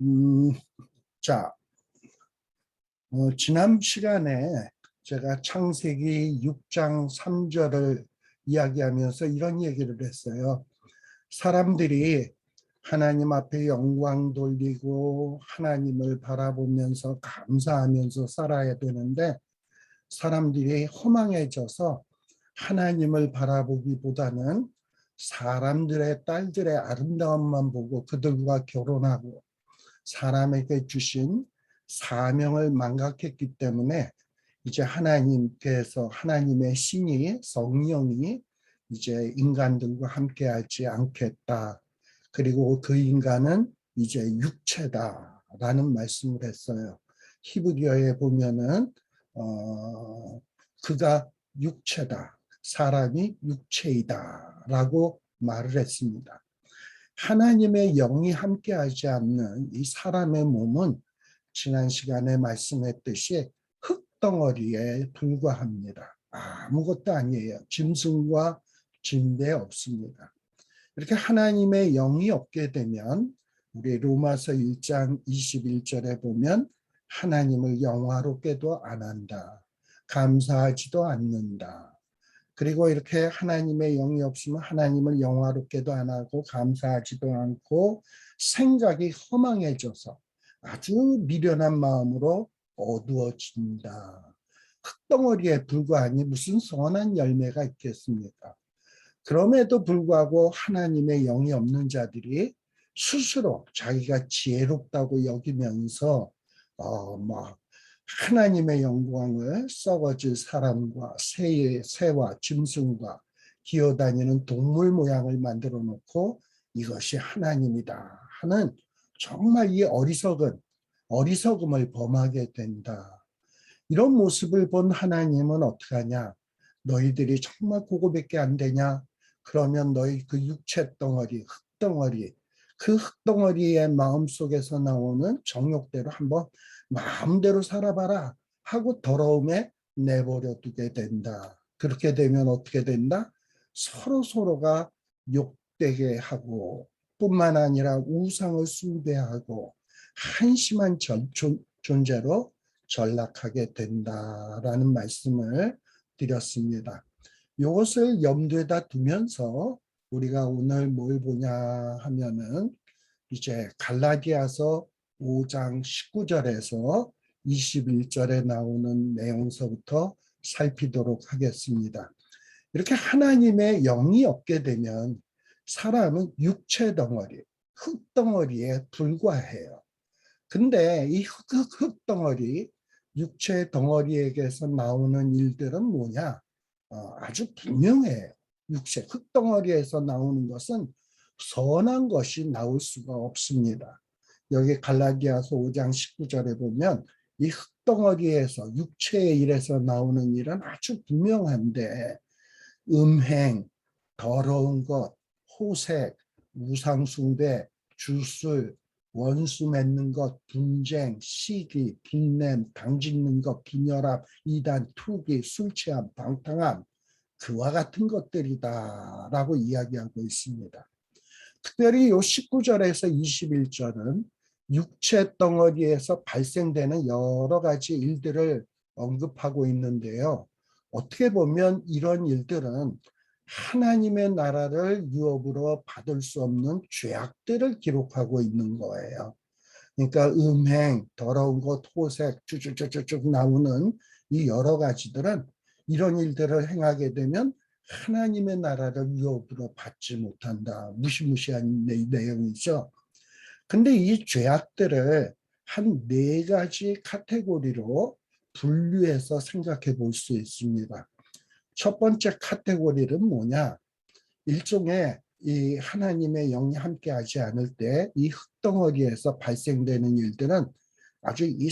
음, 자, 지난 시간에 제가 창세기 6장 3절을 이야기하면서 이런 얘기를 했어요. 사람들이 하나님 앞에 영광 돌리고 하나님을 바라보면서 감사하면서 살아야 되는데 사람들이 허망해져서 하나님을 바라보기보다는 사람들의 딸들의 아름다움만 보고 그들과 결혼하고 사람에게 주신 사명을 망각했기 때문에 이제 하나님께서 하나님의 신이 성령이 이제 인간들과 함께하지 않겠다. 그리고 그 인간은 이제 육체다라는 말씀을 했어요. 히브리어에 보면은 그가 육체다. 사람이 육체이다라고 말을 했습니다. 하나님의 영이 함께하지 않는 이 사람의 몸은 지난 시간에 말씀했듯이 흙덩어리에 불과합니다. 아무것도 아니에요. 짐승과 진배 없습니다. 이렇게 하나님의 영이 없게 되면 우리 로마서 1장 21절에 보면 하나님을 영화롭게도 안 한다. 감사하지도 않는다. 그리고 이렇게 하나님의 영이 없으면 하나님을 영화롭게도 안 하고 감사하지도 않고 생각이 허망해져서 아주 미련한 마음으로 어두워진다. 흙덩어리에 불과하니 무슨 선한 열매가 있겠습니까? 그럼에도 불구하고 하나님의 영이 없는 자들이 스스로 자기가 지혜롭다고 여기면서 막 하나님의 영광을 썩어질 사람과 새와 짐승과 기어다니는 동물 모양을 만들어 놓고 이것이 하나님이다 하는 정말 이 어리석음을 범하게 된다. 이런 모습을 본 하나님은 어떻게 하냐? 너희들이 정말 그거밖에 안 되냐? 그러면 너희 그 육체 덩어리, 흙덩어리, 그 흙덩어리의 마음속에서 나오는 정욕대로 한번 마음대로 살아봐라 하고 더러움에 내버려 두게 된다. 그렇게 되면 어떻게 된다? 서로가 욕되게 하고 뿐만 아니라 우상을 숭배하고 한심한 존재로 전락하게 된다라는 말씀을 드렸습니다. 이것을 염두에다 두면서 우리가 오늘 뭘 보냐 하면은 이제 갈라디아서 5장 19절에서 21절에 나오는 내용서부터 살피도록 하겠습니다. 이렇게 하나님의 영이 없게 되면 사람은 육체 덩어리, 흙덩어리에 불과해요. 근데 이 흙덩어리, 육체 덩어리에게서 나오는 일들은 뭐냐? 아주 분명해요. 흙덩어리에서 나오는 것은 선한 것이 나올 수가 없습니다. 여기 갈라디아서 5장 19절에 보면 이 흙덩어리에서 육체의 일에서 나오는 일은 아주 분명한데 음행, 더러운 것, 호색, 우상숭배, 주술, 원수 맺는 것, 분쟁, 시기, 분냄, 당짓는 것, 기녀랍, 이단, 투기, 술 취함, 방탕함 그와 같은 것들이다라고 이야기하고 있습니다. 특별히 요 19절에서 21절은 육체 덩어리에서 발생되는 여러 가지 일들을 언급하고 있는데요. 어떻게 보면 이런 일들은 하나님의 나라를 유업으로 받을 수 없는 죄악들을 기록하고 있는 거예요. 그러니까 음행, 더러운 것, 호색, 쭉쭉쭉쭉 나오는 이 여러 가지들은 이런 일들을 행하게 되면 하나님의 나라를 유업으로 받지 못한다. 무시무시한 내용이죠. 근데 이 죄악들을 한 네 가지 카테고리로 분류해서 생각해 볼 수 있습니다. 첫 번째 카테고리는 뭐냐? 일종의 이 하나님의 영이 함께하지 않을 때 이 흙덩어리에서 발생되는 일들은 아주 이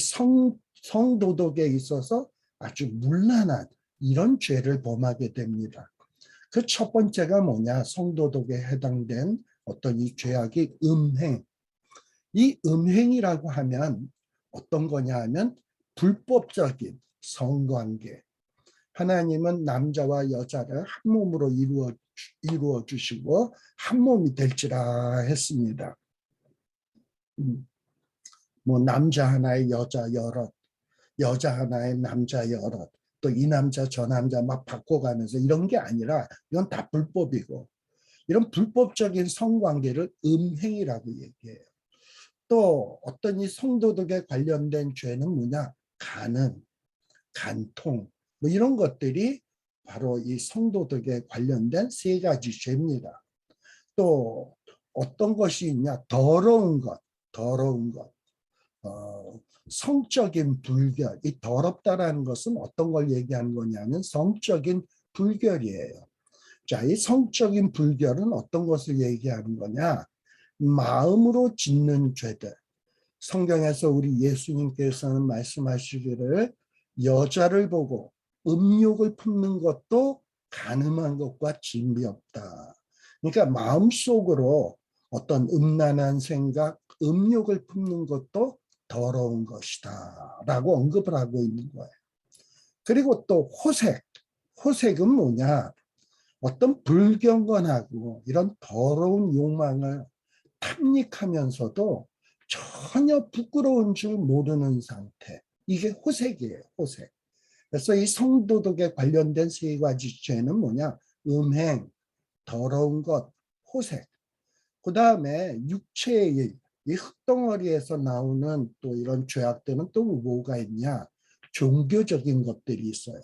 성도덕에 있어서 아주 문란한 이런 죄를 범하게 됩니다. 그 첫 번째가 뭐냐? 성도덕에 해당된 어떤 이 죄악이 음행. 이 음행이라고 하면 어떤 거냐 하면 불법적인 성관계. 하나님은 남자와 여자를 한 몸으로 이루어 주시고 한 몸이 될지라 했습니다. 뭐 남자 하나에 여자 여럿, 여자 하나에 남자 여럿, 또 이 남자 저 남자 막 바꿔가면서 이런 게 아니라 이건 다 불법이고, 이런 불법적인 성관계를 음행이라고 얘기해요. 또 어떤 이 성도덕에 관련된 죄는 뭐냐? 간음, 간통, 뭐 이런 것들이 바로 이 성도덕에 관련된 세 가지 죄입니다. 또 어떤 것이 있냐? 더러운 것, 더러운 것. 성적인 불결. 이 더럽다라는 것은 어떤 걸 얘기하는 거냐면 성적인 불결이에요. 자, 이 성적인 불결은 어떤 것을 얘기하는 거냐? 마음으로 짓는 죄들. 성경에서 우리 예수님께서는 말씀하시기를 여자를 보고 음욕을 품는 것도 간음한 것과 진비 없다. 그러니까 마음속으로 어떤 음란한 생각, 음욕을 품는 것도 더러운 것이다 라고 언급을 하고 있는 거예요. 그리고 또 호색. 호색은 뭐냐? 어떤 불경건하고 이런 더러운 욕망을 탐닉하면서도 전혀 부끄러운 줄 모르는 상태. 이게 호색이에요. 호색. 그래서 이 성도덕에 관련된 세 가지 죄는 뭐냐? 음행, 더러운 것, 호색. 그 다음에 육체의 이 흙덩어리에서 나오는 또 이런 죄악들은 또 뭐가 있냐? 종교적인 것들이 있어요.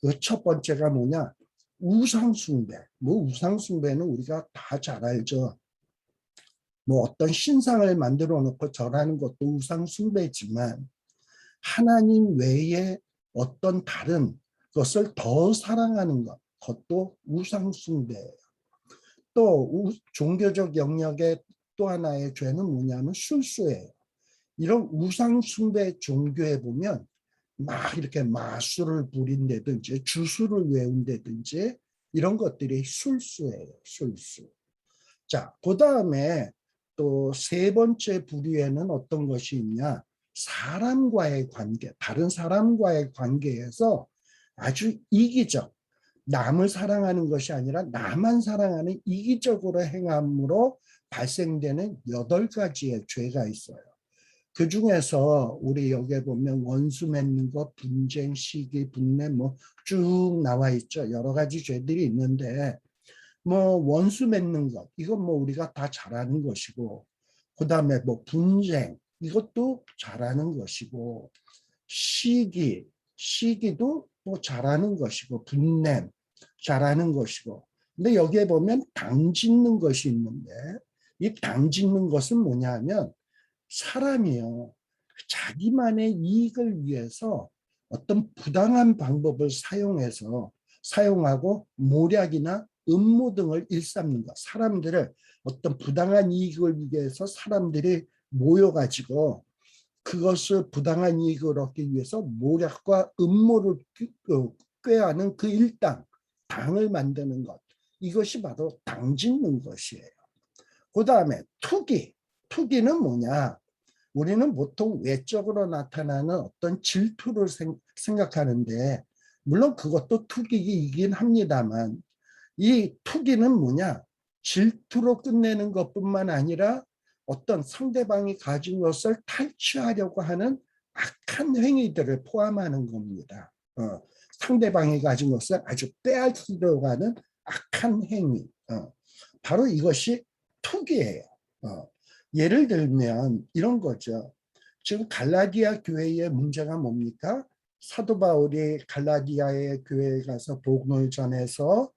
그 첫 번째가 뭐냐? 우상숭배. 뭐 우상숭배는 우리가 다 잘 알죠. 뭐 어떤 신상을 만들어 놓고 절하는 것도 우상숭배지만 하나님 외에 어떤 다른 것을 더 사랑하는 것, 그것도 우상숭배예요. 또 종교적 영역의 또 하나의 죄는 뭐냐면 술수예요. 이런 우상숭배 종교에 보면 막 이렇게 마술을 부린다든지 주술을 외운다든지 이런 것들이 술수예요. 술수. 자, 그 다음에 또 세 번째 부류에는 어떤 것이 있냐? 사람과의 관계, 다른 사람과의 관계에서 아주 이기적, 남을 사랑하는 것이 아니라 나만 사랑하는 이기적으로 행함으로 발생되는 8가지의 죄가 있어요. 그 중에서 우리 여기에 보면 원수 맺는 것, 분쟁, 시기, 분내 뭐 쭉 나와 있죠. 여러 가지 죄들이 있는데 뭐 원수 맺는 것, 이건 뭐 우리가 다 잘 아는 것이고, 그 다음에 뭐 분쟁, 이것도 잘 아는 것이고, 시기도 뭐 잘 아는 것이고, 분냄 잘 아는 것이고. 근데 여기에 보면 당 짓는 것이 있는데, 이 당 짓는 것은 뭐냐 하면 사람이요, 자기만의 이익을 위해서 어떤 부당한 방법을 사용하고 모략이나 음모 등을 일삼는 것. 사람들을 어떤 부당한 이익을 위해서 사람들이 모여가지고 그것을 부당한 이익을 얻기 위해서 모략과 음모를 꾀하는 그 일당, 당을 만드는 것. 이것이 바로 당 짓는 것이에요. 그 다음에 투기. 투기는 뭐냐? 우리는 보통 외적으로 나타나는 어떤 질투를 생각하는데, 물론 그것도 투기이긴 합니다만, 이 투기는 뭐냐? 질투로 끝내는 것뿐만 아니라 어떤 상대방이 가진 것을 탈취하려고 하는 악한 행위들을 포함하는 겁니다. 상대방이 가진 것을 아주 빼앗으려고 하는 악한 행위. 바로 이것이 투기예요. 예를 들면 이런 거죠. 지금 갈라디아 교회의 문제가 뭡니까? 사도 바울이 갈라디아의 교회에 가서 복음을 전해서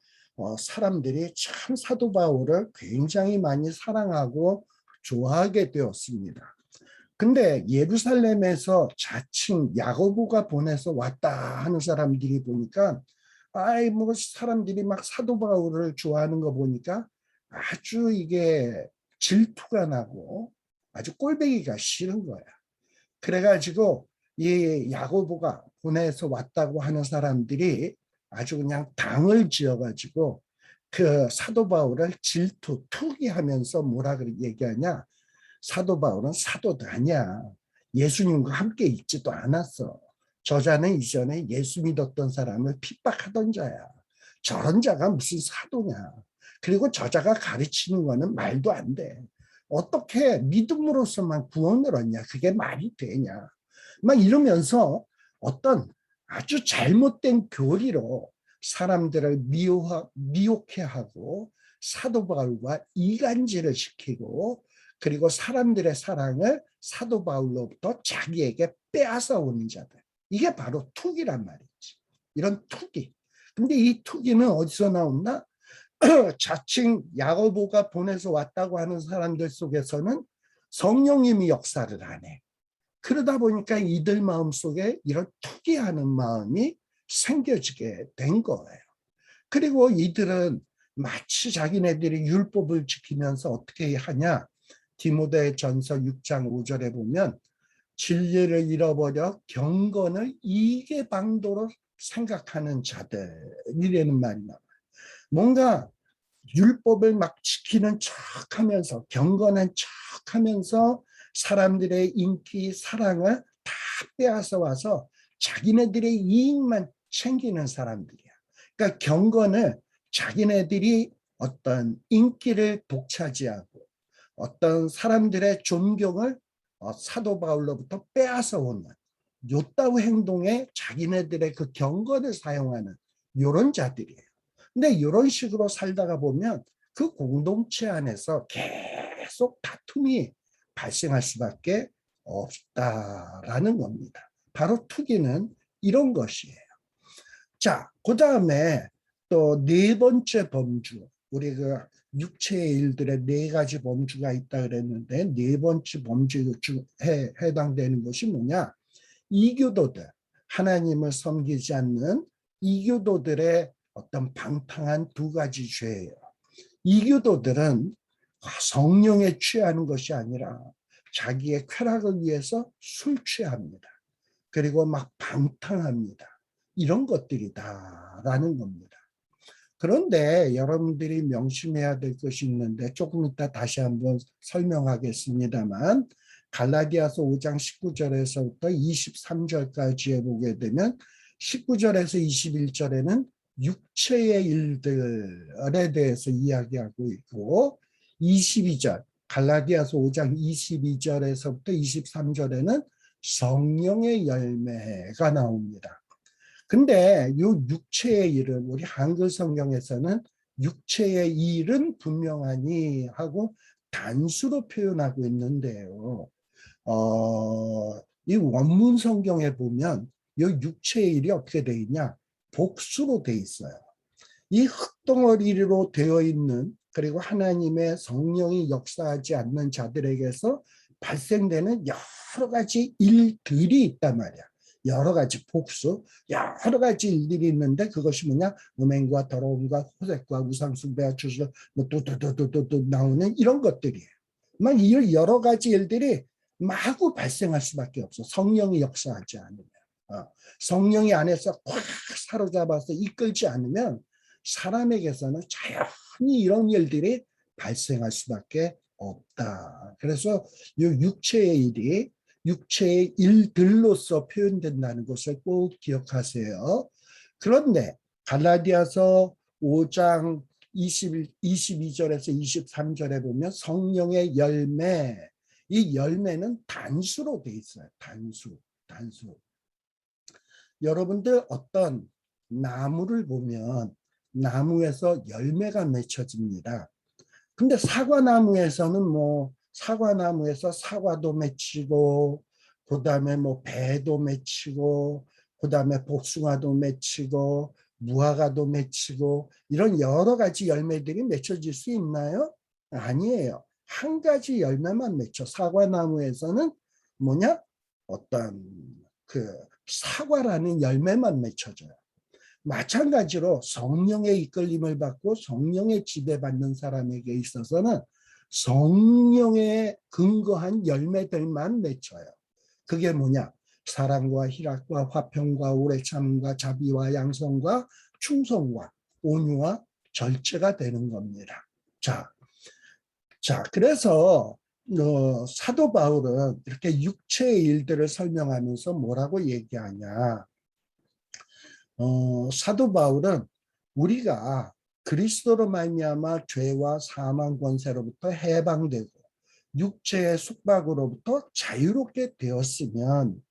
사람들이 참 사도 바울을 굉장히 많이 사랑하고 좋아하게 되었습니다. 근데 예루살렘에서 자칭 야고보가 보내서 왔다 하는 사람들이 보니까 아이 뭐 사람들이 막 사도 바울을 좋아하는 거 보니까 아주 이게 질투가 나고 아주 꼴보기가 싫은 거야. 그래가지고 이 야고보가 보내서 왔다고 하는 사람들이 아주 그냥 당을 지어가지고 그 사도 바울을 질투, 투기하면서 뭐라 그렇게 얘기하냐? 사도 바울은 사도도 아니야. 예수님과 함께 있지도 않았어. 저자는 이전에 예수 믿었던 사람을 핍박하던 자야. 저런 자가 무슨 사도냐. 그리고 저자가 가르치는 거는 말도 안 돼. 어떻게 믿음으로서만 구원을 얻냐? 그게 말이 되냐? 막 이러면서 어떤 아주 잘못된 교리로 사람들을 미혹해 하고 사도 바울과 이간질을 시키고 그리고 사람들의 사랑을 사도 바울로부터 자기에게 빼앗아 오는 자들. 이게 바로 투기란 말이지. 이런 투기. 근데 이 투기는 어디서 나온다? 자칭 야고보가 보내서 왔다고 하는 사람들 속에서는 성령님이 역사를 안 해. 그러다 보니까 이들 마음속에 이런 투기하는 마음이 생겨지게 된 거예요. 그리고 이들은 마치 자기네들이 율법을 지키면서 어떻게 하냐? 디모데전서 6장 5절에 보면 진리를 잃어버려 경건을 이계방도로 생각하는 자들이라는 말이 나와요. 뭔가 율법을 막 지키는 척하면서 경건한 척하면서 사람들의 인기, 사랑을 다 빼앗아 와서 자기네들의 이익만 챙기는 사람들이야. 그러니까 경건을 자기네들이 어떤 인기를 독차지하고 어떤 사람들의 존경을 사도 바울로부터 빼앗아 오는 요따위 행동에 자기네들의 그 경건을 사용하는 이런 자들이에요. 근데 이런 식으로 살다가 보면 그 공동체 안에서 계속 다툼이 발생할 수밖에 없다라는 겁니다. 바로 투기는 이런 것이에요. 자, 그 다음에 또 네 번째 범주, 우리 그 육체의 일들의 네 가지 범주가 있다 그랬는데 네 번째 범주에 해당되는 것이 뭐냐? 이교도들, 하나님을 섬기지 않는 이교도들의 어떤 방탕한 두 가지 죄예요. 이교도들은 성령에 취하는 것이 아니라 자기의 쾌락을 위해서 술 취합니다. 그리고 막 방탕합니다. 이런 것들이다라는 겁니다. 그런데 여러분들이 명심해야 될 것이 있는데 조금 이따 다시 한번 설명하겠습니다만 갈라디아서 5장 19절에서부터 23절까지에 보게 되면 19절에서 21절에는 육체의 일들에 대해서 이야기하고 있고 22절 갈라디아서 5장 22절에서부터 23절에는 성령의 열매가 나옵니다. 근데 이 육체의 일은 우리 한글 성경에서는 육체의 일은 분명하니 하고 단수로 표현하고 있는데요. 이 원문 성경에 보면 이 육체의 일이 어떻게 되어 있냐? 복수로 되어 있어요. 이 흙덩어리로 되어 있는 그리고 하나님의 성령이 역사하지 않는 자들에게서 발생되는 여러 가지 일들이 있단 말이야. 여러 가지 복수, 여러 가지 일들이 있는데 그것이 뭐냐? 음행과 더러움과 호색과 우상숭배와 주술, 또 나오는 이런 것들이에요. 막 이 여러 가지 일들이 마구 발생할 수밖에 없어. 성령이 역사하지 않으면. 성령이 안에서 꽉 사로잡아서 이끌지 않으면 사람에게서는 자연히 이런 일들이 발생할 수밖에 없다. 그래서 이 육체의 일이 육체의 일들로서 표현된다는 것을 꼭 기억하세요. 그런데 갈라디아서 5장 22절에서 23절에 보면 성령의 열매, 이 열매는 단수로 돼 있어요. 단수. 여러분들 어떤 나무를 보면 나무에서 열매가 맺혀집니다. 근데 사과나무에서는 사과나무에서 사과도 맺히고 그다음에 배도 맺히고 그다음에 복숭아도 맺히고 무화과도 맺히고 이런 여러 가지 열매들이 맺혀질 수 있나요? 아니에요. 한 가지 열매만 맺혀. 사과나무에서는 뭐냐? 어떤 그 사과라는 열매만 맺혀져요. 마찬가지로 성령의 이끌림을 받고 성령의 지배받는 사람에게 있어서는 성령에 근거한 열매들만 맺혀요. 그게 뭐냐? 사랑과 희락과 화평과 오래 참음과 자비와 양성과 충성과 온유와 절제가 되는 겁니다. 자, 그래서 사도 바울은 이렇게 육체의 일들을 설명하면서 뭐라고 얘기하냐? 사도 바울은 우리가 그리스도로 말미암아 죄와 사망 권세로부터 해방되고 육체의束縛으로부터 자유롭게 되었으면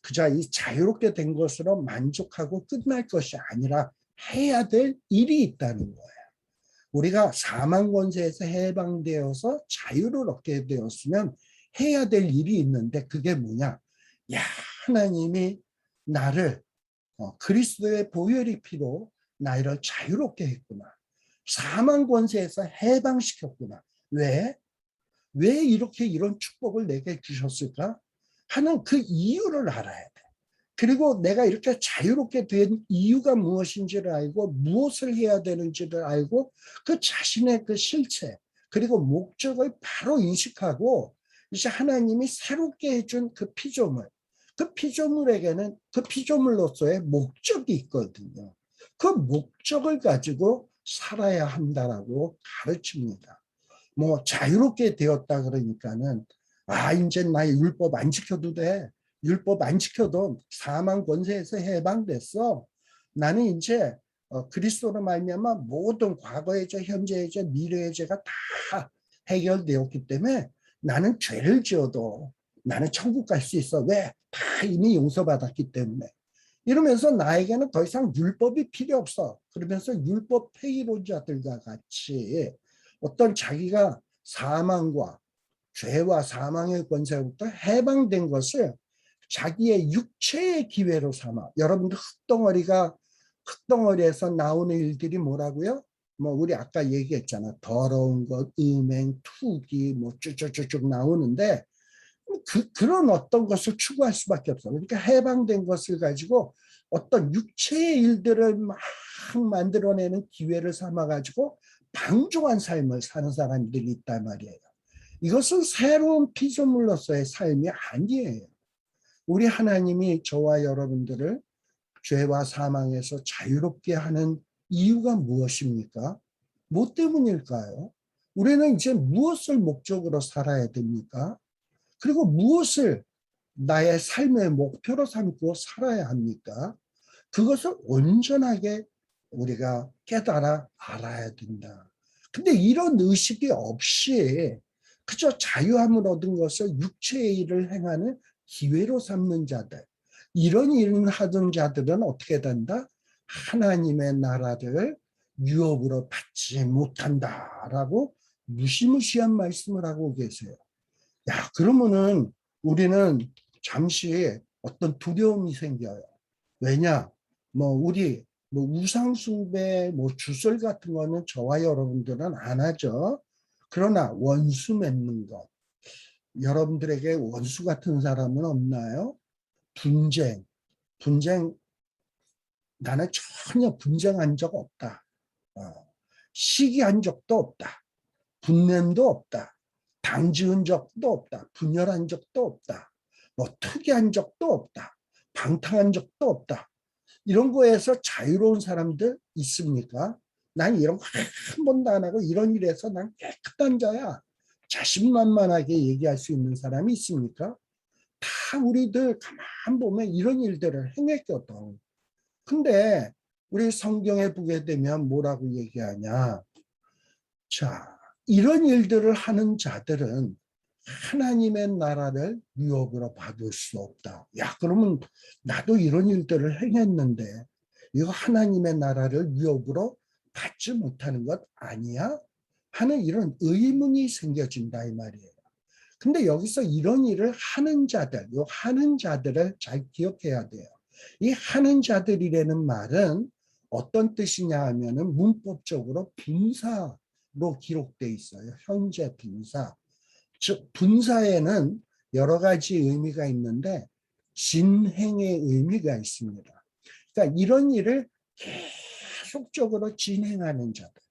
그저 이 자유롭게 된 것으로 만족하고 끝날 것이 아니라 해야 될 일이 있다는 거예요. 우리가 사망 권세에서 해방되어서 자유를 얻게 되었으면 해야 될 일이 있는데 그게 뭐냐? 야, 하나님이 나를 그리스도의 보혈의 피로 나를 자유롭게 했구나. 사망 권세에서 해방시켰구나. 왜? 왜 이렇게 이런 축복을 내게 주셨을까? 하는 그 이유를 알아야 돼. 그리고 내가 이렇게 자유롭게 된 이유가 무엇인지를 알고 무엇을 해야 되는지를 알고 그 자신의 그 실체 그리고 목적을 바로 인식하고 이제 하나님이 새롭게 해준 그 피조물 그 피조물에게는 그 피조물로서의 목적이 있거든요. 그 목적을 가지고 살아야 한다라고 가르칩니다. 뭐 자유롭게 되었다 그러니까는 이제 나의 율법 안 지켜도 돼. 율법 안 지켜도 사망 권세에서 해방됐어. 나는 이제 그리스도로 말미암아 모든 과거의 죄, 현재의 죄, 미래의 죄가 다 해결되었기 때문에 나는 죄를 지어도 나는 천국 갈 수 있어. 왜? 다 이미 용서받았기 때문에. 이러면서 나에게는 더 이상 율법이 필요 없어. 그러면서 율법 폐기론자들과 같이 어떤 자기가 사망과 죄와 사망의 권세로부터 해방된 것을 자기의 육체의 기회로 삼아. 여러분들 흙덩어리에서 나오는 일들이 뭐라고요? 뭐 우리 아까 얘기했잖아. 더러운 것, 음행, 투기, 뭐 쭉쭉쭉쭉 나오는데 그런 어떤 것을 추구할 수밖에 없어. 그러니까 해방된 것을 가지고 어떤 육체의 일들을 막 만들어내는 기회를 삼아가지고 방종한 삶을 사는 사람들이 있단 말이에요. 이것은 새로운 피조물로서의 삶이 아니에요. 우리 하나님이 저와 여러분들을 죄와 사망에서 자유롭게 하는 이유가 무엇입니까? 뭐 때문일까요? 우리는 이제 무엇을 목적으로 살아야 됩니까? 그리고 무엇을 나의 삶의 목표로 삼고 살아야 합니까? 그것을 온전하게 우리가 깨달아 알아야 된다. 근데 이런 의식이 없이 그저 자유함을 얻은 것을 육체의 일을 행하는 기회로 삼는 자들, 이런 일을 하던 자들은 어떻게 된다? 하나님의 나라를 유업으로 받지 못한다라고 무시무시한 말씀을 하고 계세요. 야, 그러면은 우리는 잠시 어떤 두려움이 생겨요. 왜냐? 뭐 우리 뭐 우상숭배, 뭐 주설 같은 거는 저와 여러분들은 안 하죠. 그러나 원수 맺는 것, 여러분들에게 원수 같은 사람은 없나요? 분쟁, 나는 전혀 분쟁한 적 없다. 시기한 적도 없다. 분냄도 없다. 당 지은 적도 없다. 분열한 적도 없다. 뭐 투기한 적도 없다. 방탕한 적도 없다. 이런 거에서 자유로운 사람들 있습니까? 난 이런 거 한 번도 안 하고 이런 일에서 난 깨끗한 자야. 자신만만하게 얘기할 수 있는 사람이 있습니까? 다 우리들 가만 보면 이런 일들을 행했거든. 근데 우리 성경에 보게 되면 뭐라고 얘기하냐? 자, 이런 일들을 하는 자들은 하나님의 나라를 유업으로 받을 수 없다. 야, 그러면 나도 이런 일들을 행했는데 이거 하나님의 나라를 유업으로 받지 못하는 것 아니야? 하는 이런 의문이 생겨진다 이 말이에요. 근데 여기서 이런 일을 하는 자들, 요 하는 자들을 잘 기억해야 돼요. 이 하는 자들이라는 말은 어떤 뜻이냐 하면은 문법적으로 분사로 기록돼 있어요. 현재 분사. 즉 분사에는 여러 가지 의미가 있는데 진행의 의미가 있습니다. 그러니까 이런 일을 계속적으로 진행하는 자들.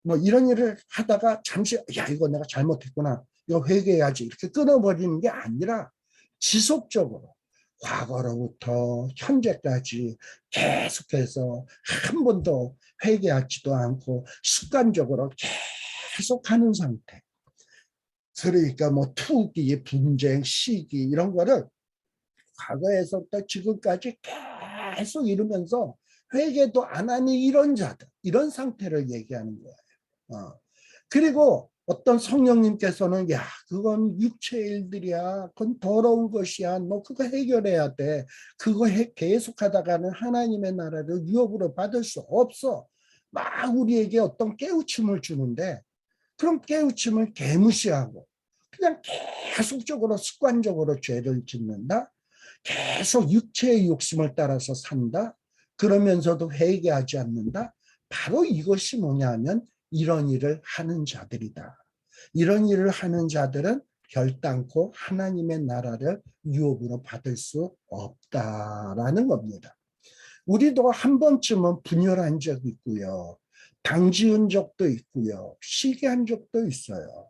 뭐 이런 일을 하다가 잠시 야 이거 내가 잘못했구나. 이거 회개해야지. 이렇게 끊어버리는 게 아니라 지속적으로 과거로부터 현재까지 계속해서 한 번도 회개하지도 않고 습관적으로 계속하는 상태. 그러니까 뭐 투기, 분쟁, 시기 이런 거를 과거에서부터 지금까지 계속 이루면서 회개도 안 하니 이런 자들, 이런 상태를 얘기하는 거예요. 그리고 어떤 성령님께서는 야 그건 육체의 일들이야. 그건 더러운 것이야. 너 그거 해결해야 돼. 그거 계속하다가는 하나님의 나라를 유업으로 받을 수 없어. 막 우리에게 어떤 깨우침을 주는데 그런 깨우침을 개무시하고 그냥 계속적으로 습관적으로 죄를 짓는다. 계속 육체의 욕심을 따라서 산다. 그러면서도 회개하지 않는다. 바로 이것이 뭐냐면 이런 일을 하는 자들이다. 이런 일을 하는 자들은 결단코 하나님의 나라를 유업으로 받을 수 없다라는 겁니다. 우리도 한 번쯤은 분열한 적이 있고요. 당지은 적도 있고요. 시기한 적도 있어요.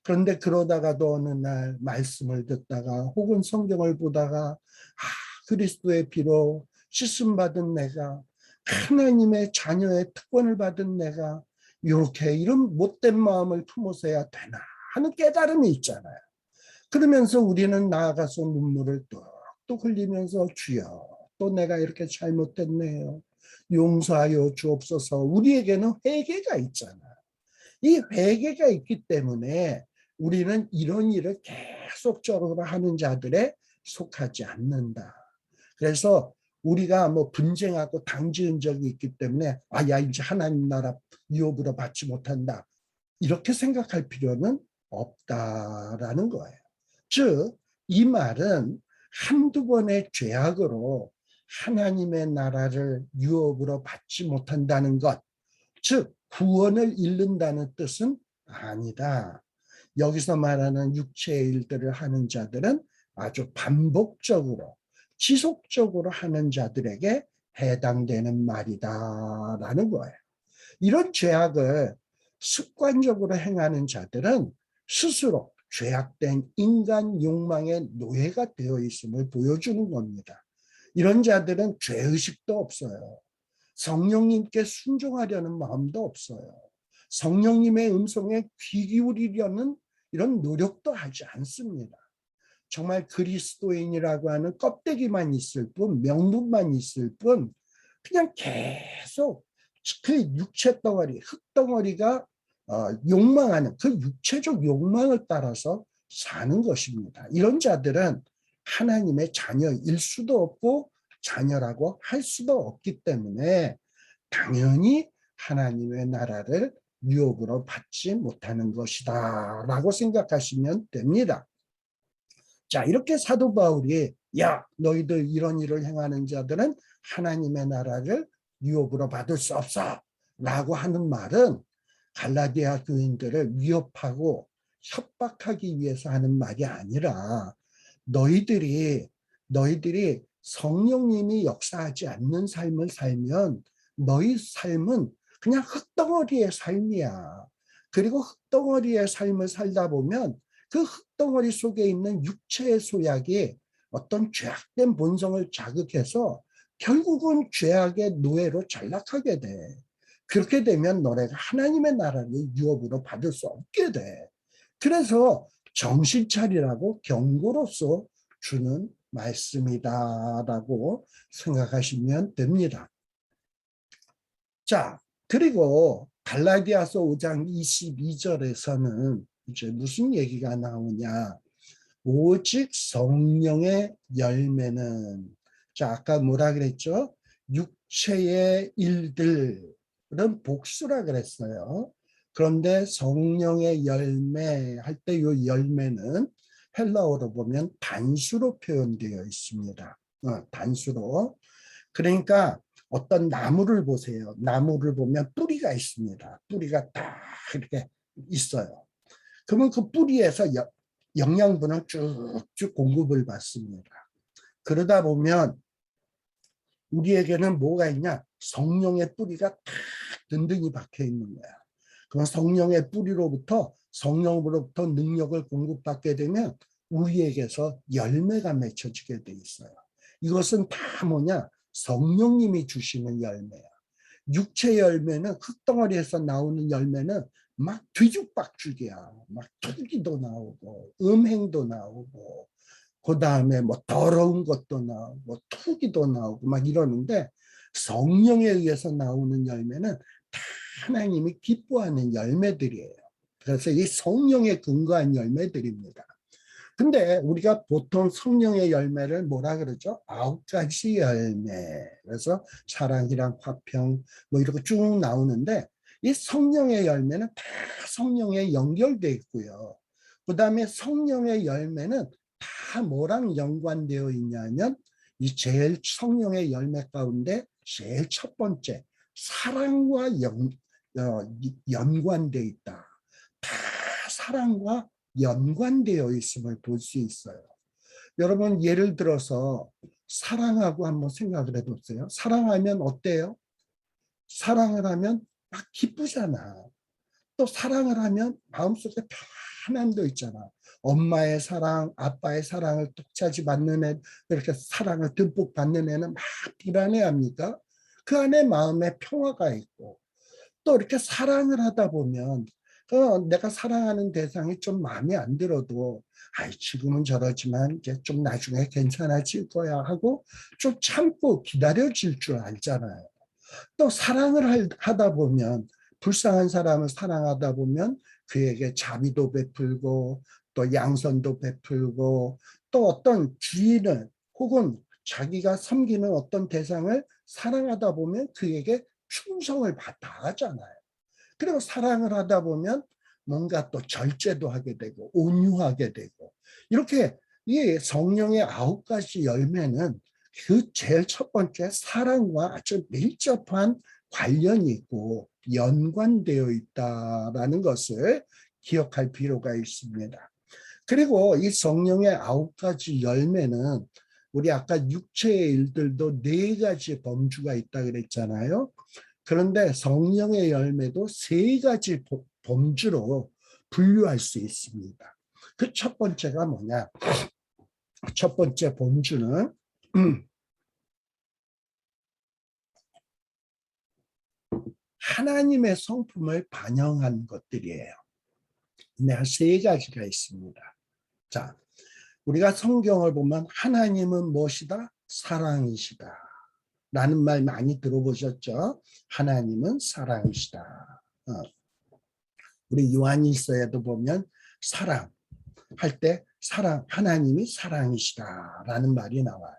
그런데 그러다가도 어느 날 말씀을 듣다가 혹은 성경을 보다가 그리스도의 피로 씻음 받은 내가 하나님의 자녀의 특권을 받은 내가 이렇게 이런 못된 마음을 품어서야 되나 하는 깨달음이 있잖아요. 그러면서 우리는 나아가서 눈물을 뚝뚝 흘리면서 주여 또 내가 이렇게 잘못했네요. 용서하여 주옵소서. 우리에게는 회개가 있잖아. 이 회개가 있기 때문에 우리는 이런 일을 계속적으로 하는 자들에 속하지 않는다. 그래서 우리가 뭐 분쟁하고 당지은 적이 있기 때문에 야 이제 하나님 나라 유업으로 받지 못한다. 이렇게 생각할 필요는 없다라는 거예요. 즉, 이 말은 한두 번의 죄악으로 하나님의 나라를 유업으로 받지 못한다는 것, 즉 구원을 잃는다는 뜻은 아니다. 여기서 말하는 육체의 일들을 하는 자들은 아주 반복적으로 지속적으로 하는 자들에게 해당되는 말이다라는 거예요. 이런 죄악을 습관적으로 행하는 자들은 스스로 죄악된 인간 욕망의 노예가 되어 있음을 보여주는 겁니다. 이런 자들은 죄의식도 없어요. 성령님께 순종하려는 마음도 없어요. 성령님의 음성에 귀 기울이려는 이런 노력도 하지 않습니다. 정말 그리스도인이라고 하는 껍데기만 있을 뿐, 명분만 있을 뿐, 그냥 계속 그 육체 덩어리, 흙 덩어리가 욕망하는 그 육체적 욕망을 따라서 사는 것입니다. 이런 자들은 하나님의 자녀일 수도 없고 자녀라고 할 수도 없기 때문에 당연히 하나님의 나라를 유업으로 받지 못하는 것이다 라고 생각하시면 됩니다. 자, 이렇게 사도 바울이 야 너희들 이런 일을 행하는 자들은 하나님의 나라를 유업으로 받을 수 없어 라고 하는 말은 갈라디아 교인들을 위협하고 협박하기 위해서 하는 말이 아니라 너희들이 성령님이 역사하지 않는 삶을 살면 너희 삶은 그냥 흙덩어리의 삶이야. 그리고 흙덩어리의 삶을 살다 보면 그 흙덩어리 속에 있는 육체의 소약이 어떤 죄악된 본성을 자극해서 결국은 죄악의 노예로 전락하게 돼. 그렇게 되면 너네가 하나님의 나라를 유업으로 받을 수 없게 돼. 그래서 정신 차리라고 경고로서 주는 말씀이다라고 생각하시면 됩니다. 자, 그리고 갈라디아서 5장 22절에서는 이제 무슨 얘기가 나오냐? 오직 성령의 열매는, 자, 아까 뭐라 그랬죠? 육체의 일들은 복수라 그랬어요. 그런데 성령의 열매 할 때 이 열매는 헬라어로 보면 단수로 표현되어 있습니다. 단수로. 그러니까 어떤 나무를 보세요. 나무를 보면 뿌리가 있습니다. 뿌리가 딱 이렇게 있어요. 그러면 그 뿌리에서 영양분을 쭉쭉 공급을 받습니다. 그러다 보면 우리에게는 뭐가 있냐? 성령의 뿌리가 탁 든든히 박혀 있는 거야. 그럼 성령의 뿌리로부터 성령으로부터 능력을 공급받게 되면 우리에게서 열매가 맺혀지게 돼 있어요. 이것은 다 뭐냐? 성령님이 주시는 열매야. 육체 열매는 흙덩어리에서 나오는 열매는 막 뒤죽박죽이야. 막 투기도 나오고 음행도 나오고 그 다음에 뭐 더러운 것도 나오고 투기도 나오고 막 이러는데 성령에 의해서 나오는 열매는 다 하나님이 기뻐하는 열매들이에요. 그래서 이 성령에 근거한 열매들입니다. 근데 우리가 보통 성령의 열매를 뭐라 그러죠? 9가지 열매. 그래서 사랑이랑 화평 뭐 이렇게 쭉 나오는데 이 성령의 열매는 다 성령에 연결돼 있고요. 그 다음에 성령의 열매는 다 뭐랑 연관되어 있냐면 이 제일 성령의 열매 가운데 제일 첫 번째 사랑과 연관돼 있다. 다 사랑과 연관되어 있음을 볼 수 있어요. 여러분 예를 들어서 사랑하고 한번 생각을 해보세요. 사랑하면 어때요? 사랑을 하면 막 기쁘잖아. 또 사랑을 하면 마음속에 편안함도 있잖아. 엄마의 사랑, 아빠의 사랑을 독차지 받는 애, 그렇게 사랑을 듬뿍 받는 애는 막 불안해합니까? 그 안에 마음에 평화가 있고 또 이렇게 사랑을 하다 보면 내가 사랑하는 대상이 좀 마음에 안 들어도 아이 지금은 저러지만 이제 좀 나중에 괜찮아질 거야 하고 좀 참고 기다려질 줄 알잖아요. 또 사랑을 하다 보면 불쌍한 사람을 사랑하다 보면 그에게 자비도 베풀고 또 양선도 베풀고 또 어떤 주인을 혹은 자기가 섬기는 어떤 대상을 사랑하다 보면 그에게 충성을 다하잖아요. 그리고 사랑을 하다 보면 뭔가 또 절제도 하게 되고 온유하게 되고 이렇게 이 성령의 9가지 열매는 그 제일 첫 번째 사랑과 아주 밀접한 관련이 있고 연관되어 있다라는 것을 기억할 필요가 있습니다. 그리고 이 성령의 9가지 열매는 우리 아까 육체의 일들도 4가지 범주가 있다 그랬잖아요. 그런데 성령의 열매도 3가지 범주로 분류할 수 있습니다. 그 첫 번째가 뭐냐? 첫 번째 범주는 하나님의 성품을 반영한 것들이에요. 네, 3가지가 있습니다. 자, 우리가 성경을 보면 하나님은 무엇이다? 사랑이시다. 라는 말 많이 들어보셨죠? 하나님은 사랑이시다. 우리 요한일서에도 보면 사랑 할 때 사랑 하나님이 사랑이시다라는 말이 나와요.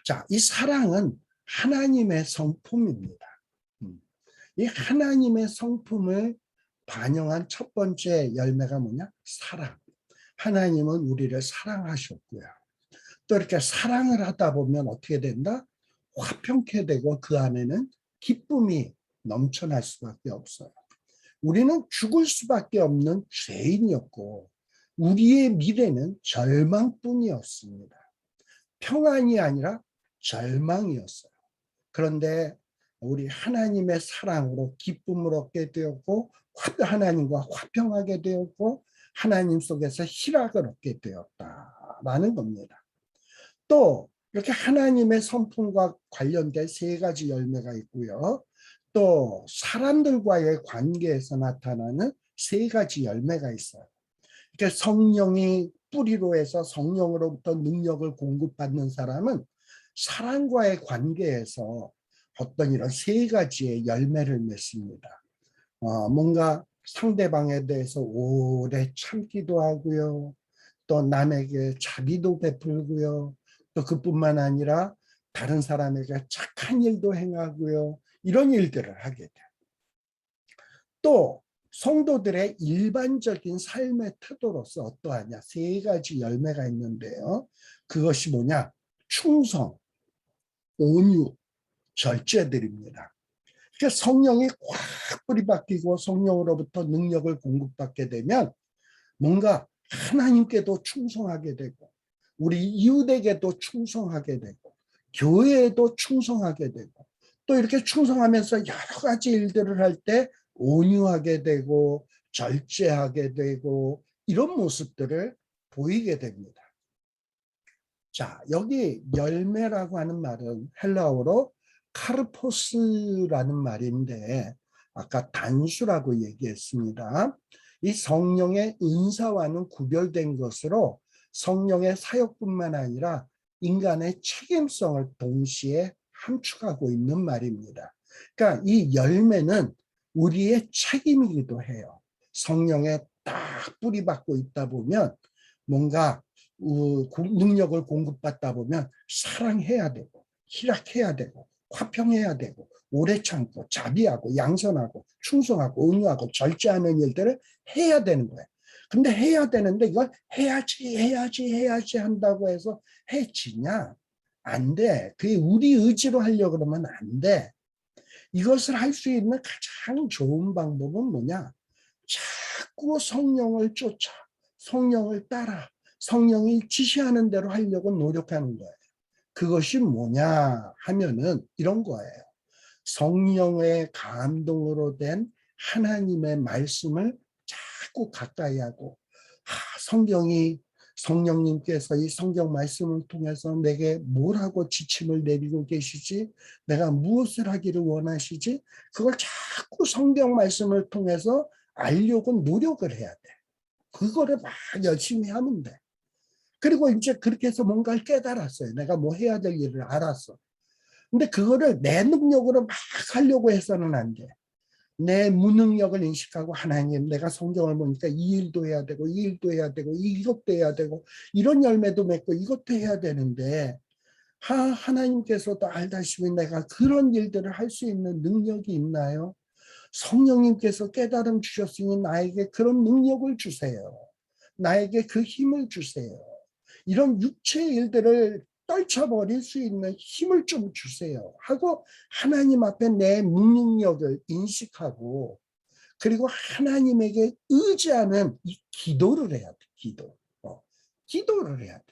자, 이 사랑은 하나님의 성품입니다. 이 하나님의 성품을 반영한 첫 번째 열매가 뭐냐? 사랑. 하나님은 우리를 사랑하셨고요. 또 이렇게 사랑을 하다 보면 어떻게 된다? 화평케 되고 그 안에는 기쁨이 넘쳐날 수밖에 없어요. 우리는 죽을 수밖에 없는 죄인이었고 우리의 미래는 절망뿐이었습니다. 평안이 아니라 절망이었어요. 그런데 우리 하나님의 사랑으로 기쁨을 얻게 되었고 하나님과 화평하게 되었고 하나님 속에서 희락을 얻게 되었다라는 겁니다. 또 이렇게 하나님의 성품과 관련된 3가지 열매가 있고요. 또 사람들과의 관계에서 나타나는 3가지 열매가 있어요. 이렇게 성령이 뿌리로 해서 성령으로부터 능력을 공급받는 사람은 사람과의 관계에서 어떤 이런 3가지의 열매를 맺습니다. 뭔가 상대방에 대해서 오래 참기도 하고요. 또 남에게 자비도 베풀고요. 또 그뿐만 아니라 다른 사람에게 착한 일도 행하고요. 이런 일들을 하게 돼요. 또 성도들의 일반적인 삶의 태도로서 어떠하냐? 3가지 열매가 있는데요. 그것이 뭐냐? 충성, 온유, 절제들입니다. 그러니까 성령이 확 뿌리박히고 성령으로부터 능력을 공급받게 되면 뭔가 하나님께도 충성하게 되고 우리 이웃에게도 충성하게 되고 교회에도 충성하게 되고 또 이렇게 충성하면서 여러 가지 일들을 할 때 온유하게 되고 절제하게 되고 이런 모습들을 보이게 됩니다. 자, 여기 열매라고 하는 말은 헬라어로 카르포스라는 말인데 아까 단수라고 얘기했습니다. 이 성령의 은사와는 구별된 것으로 성령의 사역뿐만 아니라 인간의 책임성을 동시에 함축하고 있는 말입니다. 그러니까 이 열매는 우리의 책임이기도 해요. 성령에 딱 뿌리박고 있다 보면 뭔가 능력을 공급받다 보면 사랑해야 되고 희락해야 되고 화평해야 되고 오래 참고 자비하고 양선하고 충성하고 온유하고 절제하는 일들을 해야 되는 거예요. 근데 해야 되는데 이걸 해야지 한다고 해서 해지냐? 안 돼. 그게 우리 의지로 하려고 그러면 안 돼. 이것을 할 수 있는 가장 좋은 방법은 뭐냐? 자꾸 성령을 쫓아, 성령을 따라, 성령이 지시하는 대로 하려고 노력하는 거예요. 그것이 뭐냐 하면은 이런 거예요. 성령의 감동으로 된 하나님의 말씀을 자꾸 가까이 하고, 성령님께서 이 성경 말씀을 통해서 내게 뭐라고 지침을 내리고 계시지? 내가 무엇을 하기를 원하시지? 그걸 자꾸 성경 말씀을 통해서 알려고 노력을 해야 돼. 그거를 막 열심히 하면 돼. 그리고 이제 그렇게 해서 뭔가를 깨달았어요. 내가 뭐 해야 될 일을 알았어. 근데 그거를 내 능력으로 막 하려고 해서는 안 돼. 내 무능력을 인식하고 하나님 내가 성경을 보니까 이 일도 해야 되고 이 일도 해야 되고 이것도 해야 되고 이런 열매도 맺고 이것도 해야 되는데 하나님께서도 알다시피 내가 그런 일들을 할 수 있는 능력이 있나요? 성령님께서 깨달음 주셨으니 나에게 그런 능력을 주세요. 나에게 그 힘을 주세요. 이런 육체의 일들을 떨쳐버릴 수 있는 힘을 좀 주세요 하고 하나님 앞에 내 무능력을 인식하고 그리고 하나님에게 의지하는 이 기도를 해야 돼. 기도를 해야 돼.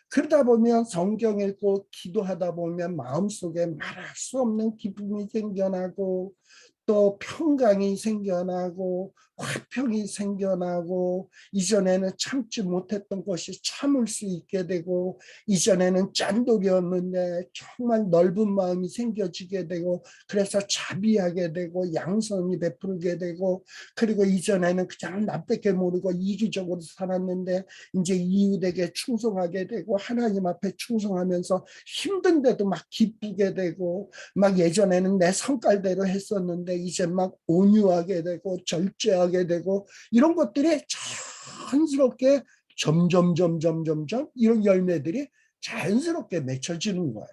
그러다 보면 성경 읽고 기도하다 보면 마음속에 말할 수 없는 기쁨이 생겨나고 또 평강이 생겨나고 화평이 생겨나고 이전에는 참지 못했던 것이 참을 수 있게 되고 이전에는 짠돌이었는데 정말 넓은 마음이 생겨지게 되고 그래서 자비하게 되고 양선이 베풀게 되고 그리고 이전에는 그냥 나밖에 모르고 이기적으로 살았는데 이제 이웃에게 충성하게 되고 하나님 앞에 충성하면서 힘든데도 막 기쁘게 되고 막 예전에는 내 성깔대로 했었는데 이제 막 온유하게 되고 절제하게 되고 이런 것들이 자연스럽게 점점 이런 열매들이 자연스럽게 맺혀지는 거예요.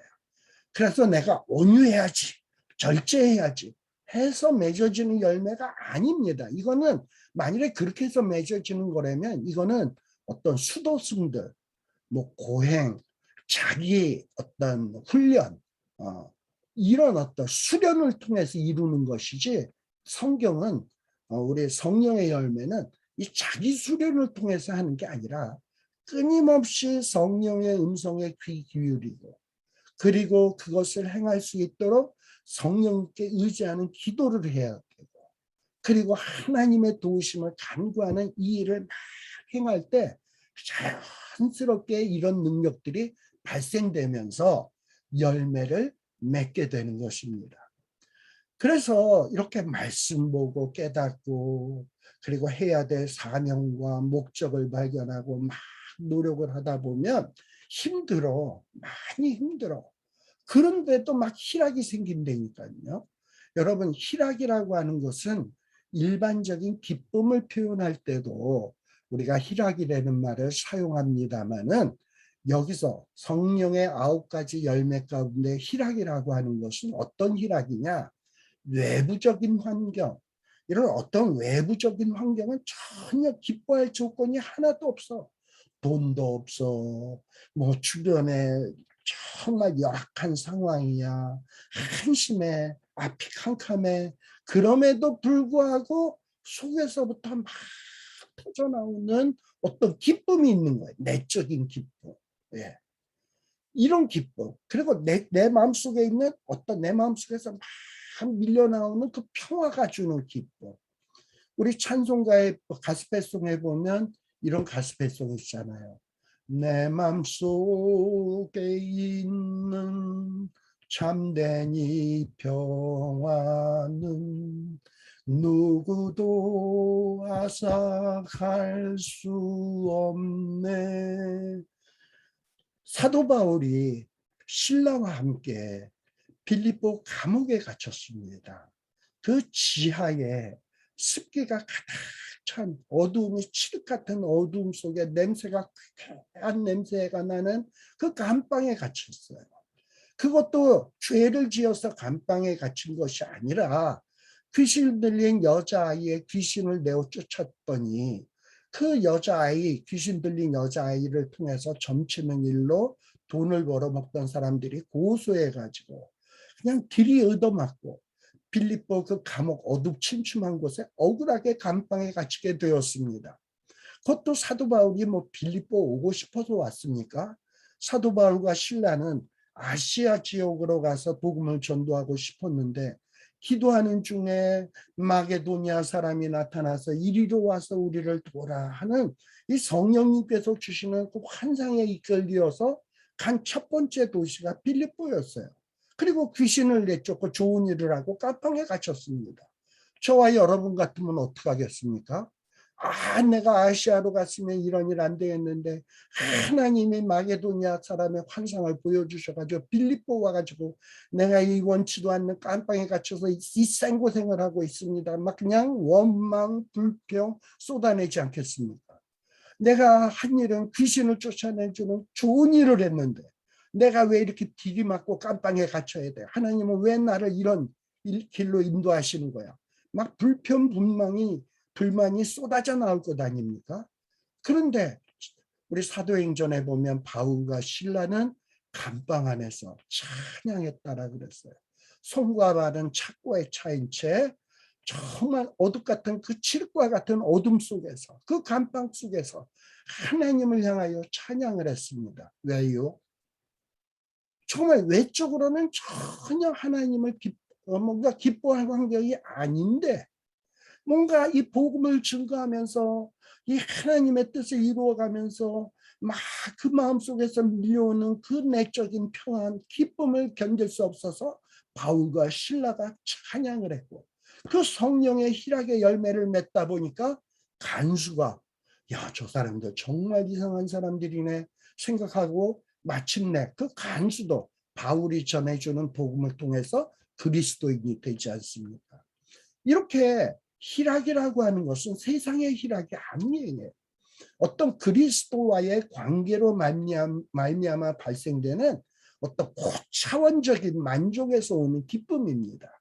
그래서 내가 온유해야지 절제해야지 해서 맺어지는 열매가 아닙니다. 이거는 만일에 그렇게 해서 맺어지는 거라면 이거는 어떤 수도승들 뭐 고행 자기 어떤 훈련 이런 어떤 수련을 통해서 이루는 것이지 성경은 우리 성령의 열매는 이 자기 수련을 통해서 하는 게 아니라 끊임없이 성령의 음성에 귀 기울이고 그리고 그것을 행할 수 있도록 성령께 의지하는 기도를 해야 되고 그리고 하나님의 도우심을 간구하는 이 일을 막 행할 때 자연스럽게 이런 능력들이 발생되면서 열매를 맺게 되는 것입니다. 그래서 이렇게 말씀 보고 깨닫고 그리고 해야 될 사명과 목적을 발견하고 막 노력을 하다 보면 힘들어. 많이 힘들어. 그런데도 막 희락이 생긴다니까요. 여러분 희락이라고 하는 것은 일반적인 기쁨을 표현할 때도 우리가 희락이라는 말을 사용합니다마는 여기서 성령의 9가지 열매 가운데 희락이라고 하는 것은 어떤 희락이냐? 외부적인 환경, 이런 어떤 외부적인 환경은 전혀 기뻐할 조건이 하나도 없어. 돈도 없어. 뭐 주변에 정말 열악한 상황이야. 한심해. 앞이 캄캄해. 그럼에도 불구하고 속에서부터 막 터져나오는 어떤 기쁨이 있는 거예요. 내적인 기쁨. 예. 이런 기쁨. 그리고 내 마음속에 있는 어떤 내 마음속에서 막 밀려나오는 그 평화가 주는 기쁨. 우리 찬송가의 가스펠송에 보면 이런 가스펠송이 있잖아요. 내 맘속에 있는 참된 이 평화는 누구도 앗아갈 수 없네. 사도 바울이 신라와 함께 빌립보 감옥에 갇혔습니다. 그 지하에 습기가 가득 찬 어두움이 칠흑 같은 어두움 속에 냄새가 쾌한 냄새가 나는 그 감방에 갇혔어요. 그것도 죄를 지어서 감방에 갇힌 것이 아니라 귀신 들린 여자아이의 귀신을 내어 쫓았더니 그 여자아이, 귀신 들린 여자아이를 통해서 점치는 일로 돈을 벌어먹던 사람들이 고소해가지고 그냥 길이 얻어맞고 빌립보 그 감옥 어둡침침한 곳에 억울하게 감방에 갇히게 되었습니다. 그것도 사도 바울이 뭐 빌립보 오고 싶어서 왔습니까? 사도 바울과 실라는 아시아 지역으로 가서 복음을 전도하고 싶었는데 기도하는 중에 마게도니아 사람이 나타나서 이리로 와서 우리를 도라 하는 이 성령님께서 주시는 그 환상에 이끌려서 간 첫 번째 도시가 빌립보였어요. 그리고 귀신을 내쫓고 좋은 일을 하고 감방에 갇혔습니다. 저와 여러분 같으면 어떻게 하겠습니까? 내가 아시아로 갔으면 이런 일 안 되겠는데 하나님이 마게도니아 사람의 환상을 보여주셔가지고 빌립보 와가지고 내가 이 원치도 않는 깜빵에 갇혀서 이 생고생을 하고 있습니다. 막 그냥 원망, 불평 쏟아내지 않겠습니까? 내가 한 일은 귀신을 쫓아내주는 좋은 일을 했는데 내가 왜 이렇게 디리맞고 깜빵에 갇혀야 돼? 하나님은 왜 나를 이런 길로 인도하시는 거야? 막 불만이 쏟아져 나올 것 아닙니까? 그런데 우리 사도행전에 보면 바울과 실라는 감방 안에서 찬양했다라 그랬어요. 손과 발은 착고에 차인 채 정말 어둠 같은 그 칠과 같은 어둠 속에서 그 감방 속에서 하나님을 향하여 찬양을 했습니다. 왜요? 정말 외적으로는 전혀 하나님을 뭔가 기뻐할 환경이 아닌데 뭔가 이 복음을 증거하면서 이 하나님의 뜻을 이루어가면서 막 그 마음속에서 밀려오는 그 내적인 평안, 기쁨을 견딜 수 없어서 바울과 실라가 찬양을 했고 그 성령의 희락의 열매를 맺다 보니까 간수가 저 사람들 정말 이상한 사람들이네 생각하고 마침내 그 간수도 바울이 전해주는 복음을 통해서 그리스도인이 되지 않습니까? 이렇게 희락이라고 하는 것은 세상의 희락이 아니에요. 어떤 그리스도와의 관계로 말미암아 발생되는 어떤 고차원적인 만족에서 오는 기쁨입니다.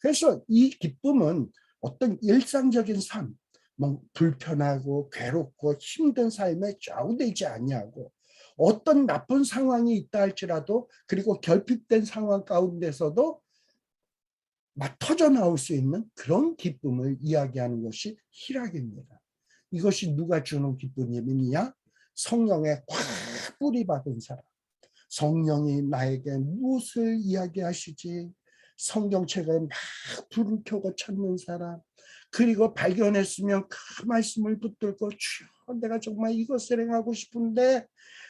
그래서 이 기쁨은 어떤 일상적인 삶, 뭐 불편하고 괴롭고 힘든 삶에 좌우되지 아니하고 어떤 나쁜 상황이 있다 할지라도 그리고 결핍된 상황 가운데서도 막 터져 나올 수 있는 그런 기쁨을 이야기하는 것이 희락입니다. 이것이 누가 주는 기쁨이냐? 성령에 꽉 뿌리 박은 사람. 성령이 나에게 무엇을 이야기하시지? 성경책을 막 불을 켜고 찾는 사람. 그리고 발견했으면 그 말씀을 붙들고 주여 내가 정말 이것을 행하고 싶은데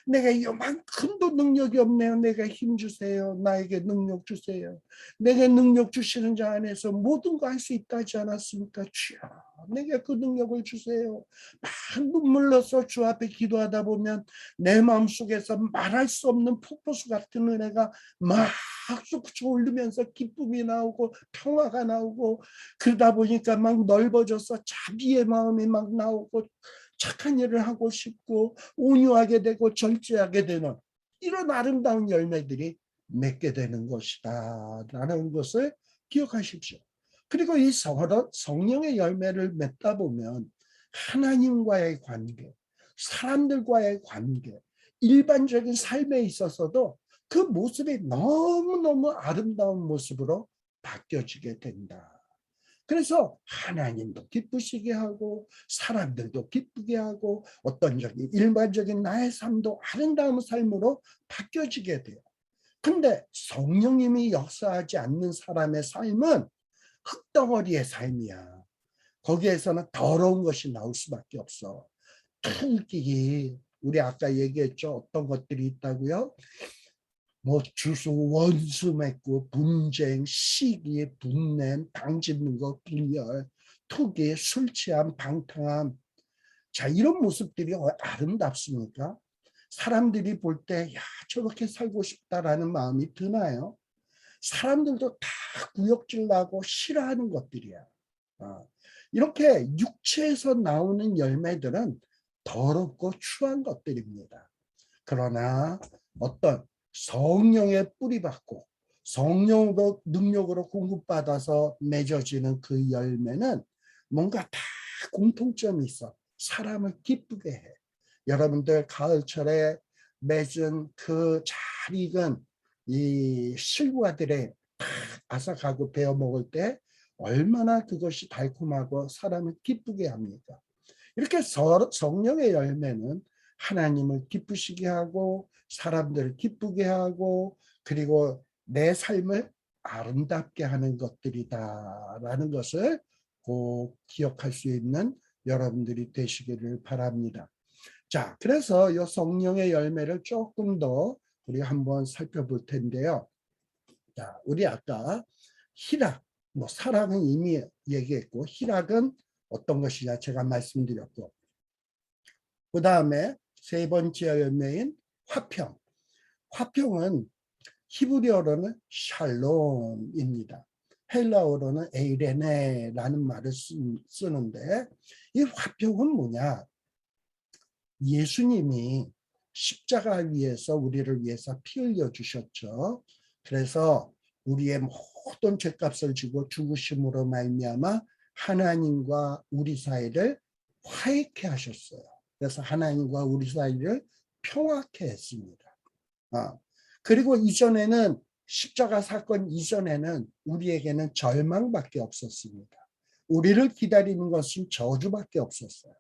내가 이만큼도 능력이 없네요. 내가 힘 주세요. 나에게 능력 주세요. 내게 능력 주시는 자 안에서 모든 거 할 수 있다 하지 않았습니까? 주여 내게 그 능력을 주세요. 막 눈물 넣어서 주 앞에 기도하다 보면 내 마음속에서 말할 수 없는 폭포수 같은 은혜가 막 솟구쳐 오르면서 기쁨이 나오고 평화가 나오고 그러다 보니까 막 넓어져서 자비의 마음이 막 나오고 착한 일을 하고 싶고 온유하게 되고 절제하게 되는 이런 아름다운 열매들이 맺게 되는 것이다 라는 것을 기억하십시오. 그리고 이 성령의 열매를 맺다 보면 하나님과의 관계, 사람들과의 관계, 일반적인 삶에 있어서도 그 모습이 너무너무 아름다운 모습으로 바뀌어지게 된다. 그래서 하나님도 기쁘시게 하고 사람들도 기쁘게 하고 어떤 일반적인 나의 삶도 아름다운 삶으로 바뀌어지게 돼요. 근데 성령님이 역사하지 않는 사람의 삶은 흙덩어리의 삶이야. 거기에서는 더러운 것이 나올 수밖에 없어. 특히 우리 아까 얘기했죠. 어떤 것들이 있다고요? 뭐 주소, 원수 맺고 분쟁, 시기, 분냄, 당짓는 것, 분열, 투기, 술 취함, 방탕함. 자, 이런 모습들이 아름답습니까? 사람들이 볼 때, 저렇게 살고 싶다라는 마음이 드나요? 사람들도 다 구역질 나고 싫어하는 것들이야. 이렇게 육체에서 나오는 열매들은 더럽고 추한 것들입니다. 그러나 어떤 성령의 뿌리받고 성령으로 능력으로 공급받아서 맺어지는 그 열매는 뭔가 다 공통점이 있어. 사람을 기쁘게 해. 여러분들 가을철에 맺은 그 잘 익은 이 실과들에 아삭하고 베어 먹을 때 얼마나 그것이 달콤하고 사람을 기쁘게 합니까? 이렇게 성령의 열매는 하나님을 기쁘시게 하고 사람들을 기쁘게 하고 그리고 내 삶을 아름답게 하는 것들이다라는 것을 꼭 기억할 수 있는 여러분들이 되시기를 바랍니다. 자, 그래서 이 성령의 열매를 조금 더 우리 한번 살펴볼 텐데요. 자, 우리 아까 희락, 뭐 사랑은 이미 얘기했고 희락은 어떤 것이냐 제가 말씀드렸고, 그 다음에 세 번째 열매인 화평. 화평은 히브리어로는 샬롬입니다. 헬라어로는 에이레네라는 말을 쓰는데 이 화평은 뭐냐? 예수님이 십자가 위에서 우리를 위해서 피 흘려 주셨죠. 그래서 우리의 모든 죄값을 지고 죽으심으로 말미암아 하나님과 우리 사이를 화해케 하셨어요. 그래서 하나님과 우리 사이를 평화케 했습니다. 그리고 이전에는 십자가 사건 이전에는 우리에게는 절망밖에 없었습니다. 우리를 기다리는 것은 저주밖에 없었어요.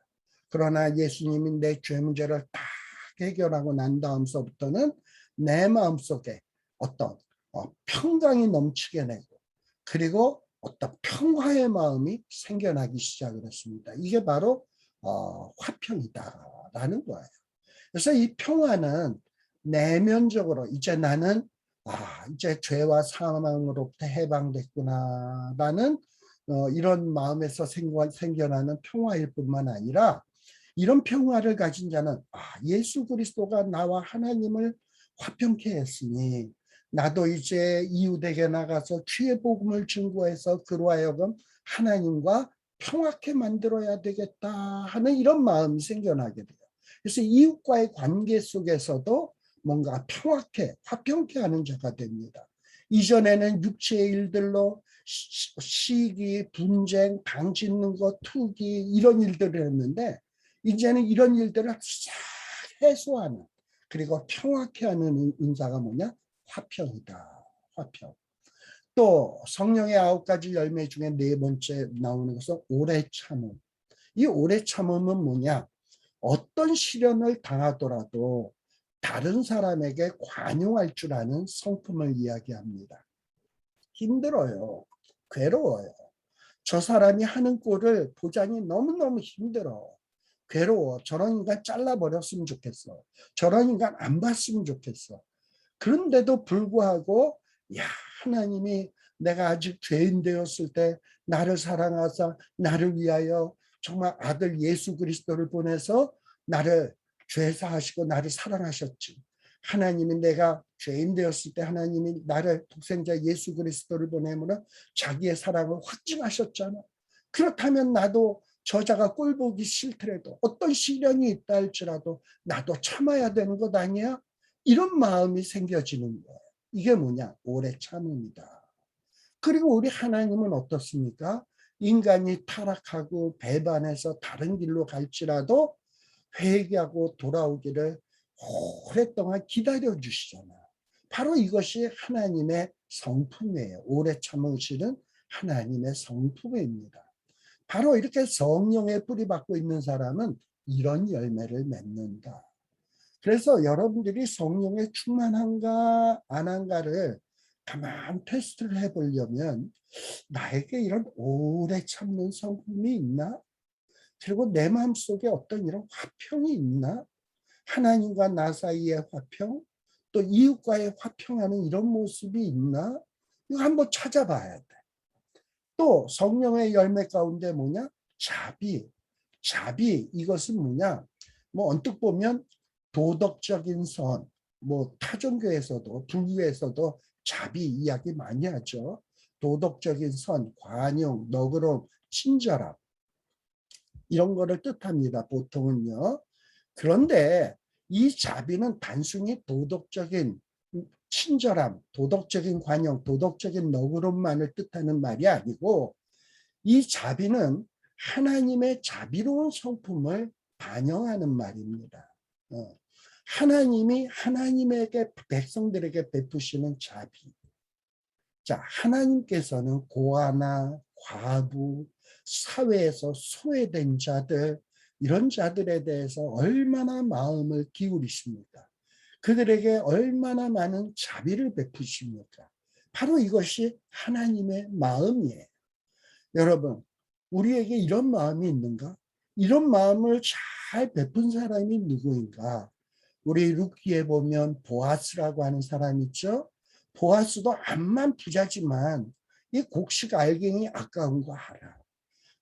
그러나 예수님이 내 죄 문제를 다 해결하고 난 다음서부터는 내 마음속에 어떤 평강이 넘치게 되고 그리고 어떤 평화의 마음이 생겨나기 시작을 했습니다. 이게 바로 화평이다라는 거예요. 그래서 이 평화는 내면적으로 이제 나는 이제 죄와 사망으로부터 해방됐구나 라는 이런 마음에서 생겨나는 평화일 뿐만 아니라 이런 평화를 가진 자는 예수 그리스도가 나와 하나님을 화평케 했으니 나도 이제 이웃에게 나가서 주의 복음을 증거해서 그로 하여금 하나님과 평화케 만들어야 되겠다 하는 이런 마음이 생겨나게 돼요. 그래서 이웃과의 관계 속에서도 뭔가 평화케, 화평케 하는 자가 됩니다. 이전에는 육체의 일들로 시기, 분쟁, 방 짓는 것, 투기 이런 일들을 했는데 이제는 이런 일들을 싹 해소하는 그리고 평화케 하는 은사가 뭐냐? 화평이다. 화평. 또 성령의 9가지 열매 중에 네 번째 나오는 것은 오래 참음. 이 오래 참음은 뭐냐? 어떤 시련을 당하더라도 다른 사람에게 관용할 줄 아는 성품을 이야기합니다. 힘들어요. 괴로워요. 저 사람이 하는 꼴을 보자니 너무너무 힘들어. 괴로워. 저런 인간 잘라버렸으면 좋겠어. 저런 인간 안 봤으면 좋겠어. 그런데도 불구하고 야, 하나님이 내가 아직 죄인 되었을 때 나를 사랑하사 나를 위하여 정말 아들 예수 그리스도를 보내서 나를 죄사하시고 나를 사랑하셨지. 하나님이 내가 죄인 되었을 때 하나님이 나를 독생자 예수 그리스도를 보내므로 자기의 사랑을 확증하셨잖아. 그렇다면 나도 저자가 꼴 보기 싫더라도 어떤 시련이 있다 할지라도 나도 참아야 되는 것 아니야? 이런 마음이 생겨지는 거예요. 이게 뭐냐? 오래 참음이다. 그리고 우리 하나님은 어떻습니까? 인간이 타락하고 배반해서 다른 길로 갈지라도 회개하고 돌아오기를 오랫동안 기다려 주시잖아요. 바로 이것이 하나님의 성품이에요. 오래 참으시는 하나님의 성품입니다. 바로 이렇게 성령의 뿌리 받고 있는 사람은 이런 열매를 맺는다. 그래서 여러분들이 성령에 충만한가 안 한가를 가만 테스트를 해보려면 나에게 이런 오래 참는 성품이 있나? 그리고 내 마음속에 어떤 이런 화평이 있나? 하나님과 나 사이의 화평, 또 이웃과의 화평하는 이런 모습이 있나? 이거 한번 찾아봐야 돼. 또 성령의 열매 가운데 뭐냐? 자비. 자비 이것은 뭐냐? 뭐 언뜻 보면 도덕적인 선, 뭐 타종교에서도 불교에서도 자비 이야기 많이 하죠. 도덕적인 선, 관용, 너그러움, 친절함 이런 거를 뜻합니다. 보통은요. 그런데 이 자비는 단순히 도덕적인 친절함, 도덕적인 관용, 도덕적인 너그러움만을 뜻하는 말이 아니고 이 자비는 하나님의 자비로운 성품을 반영하는 말입니다. 하나님이 하나님에게 백성들에게 베푸시는 자비. 자, 하나님께서는 고아나 과부, 사회에서 소외된 자들, 이런 자들에 대해서 얼마나 마음을 기울이십니까? 그들에게 얼마나 많은 자비를 베푸십니까? 바로 이것이 하나님의 마음이에요. 여러분, 우리에게 이런 마음이 있는가? 이런 마음을 잘 베푼 사람이 누구인가? 우리 룻기에 보면 보아스라고 하는 사람 있죠? 보아스도 암만 부자지만 이 곡식 알갱이 아까운 거 알아.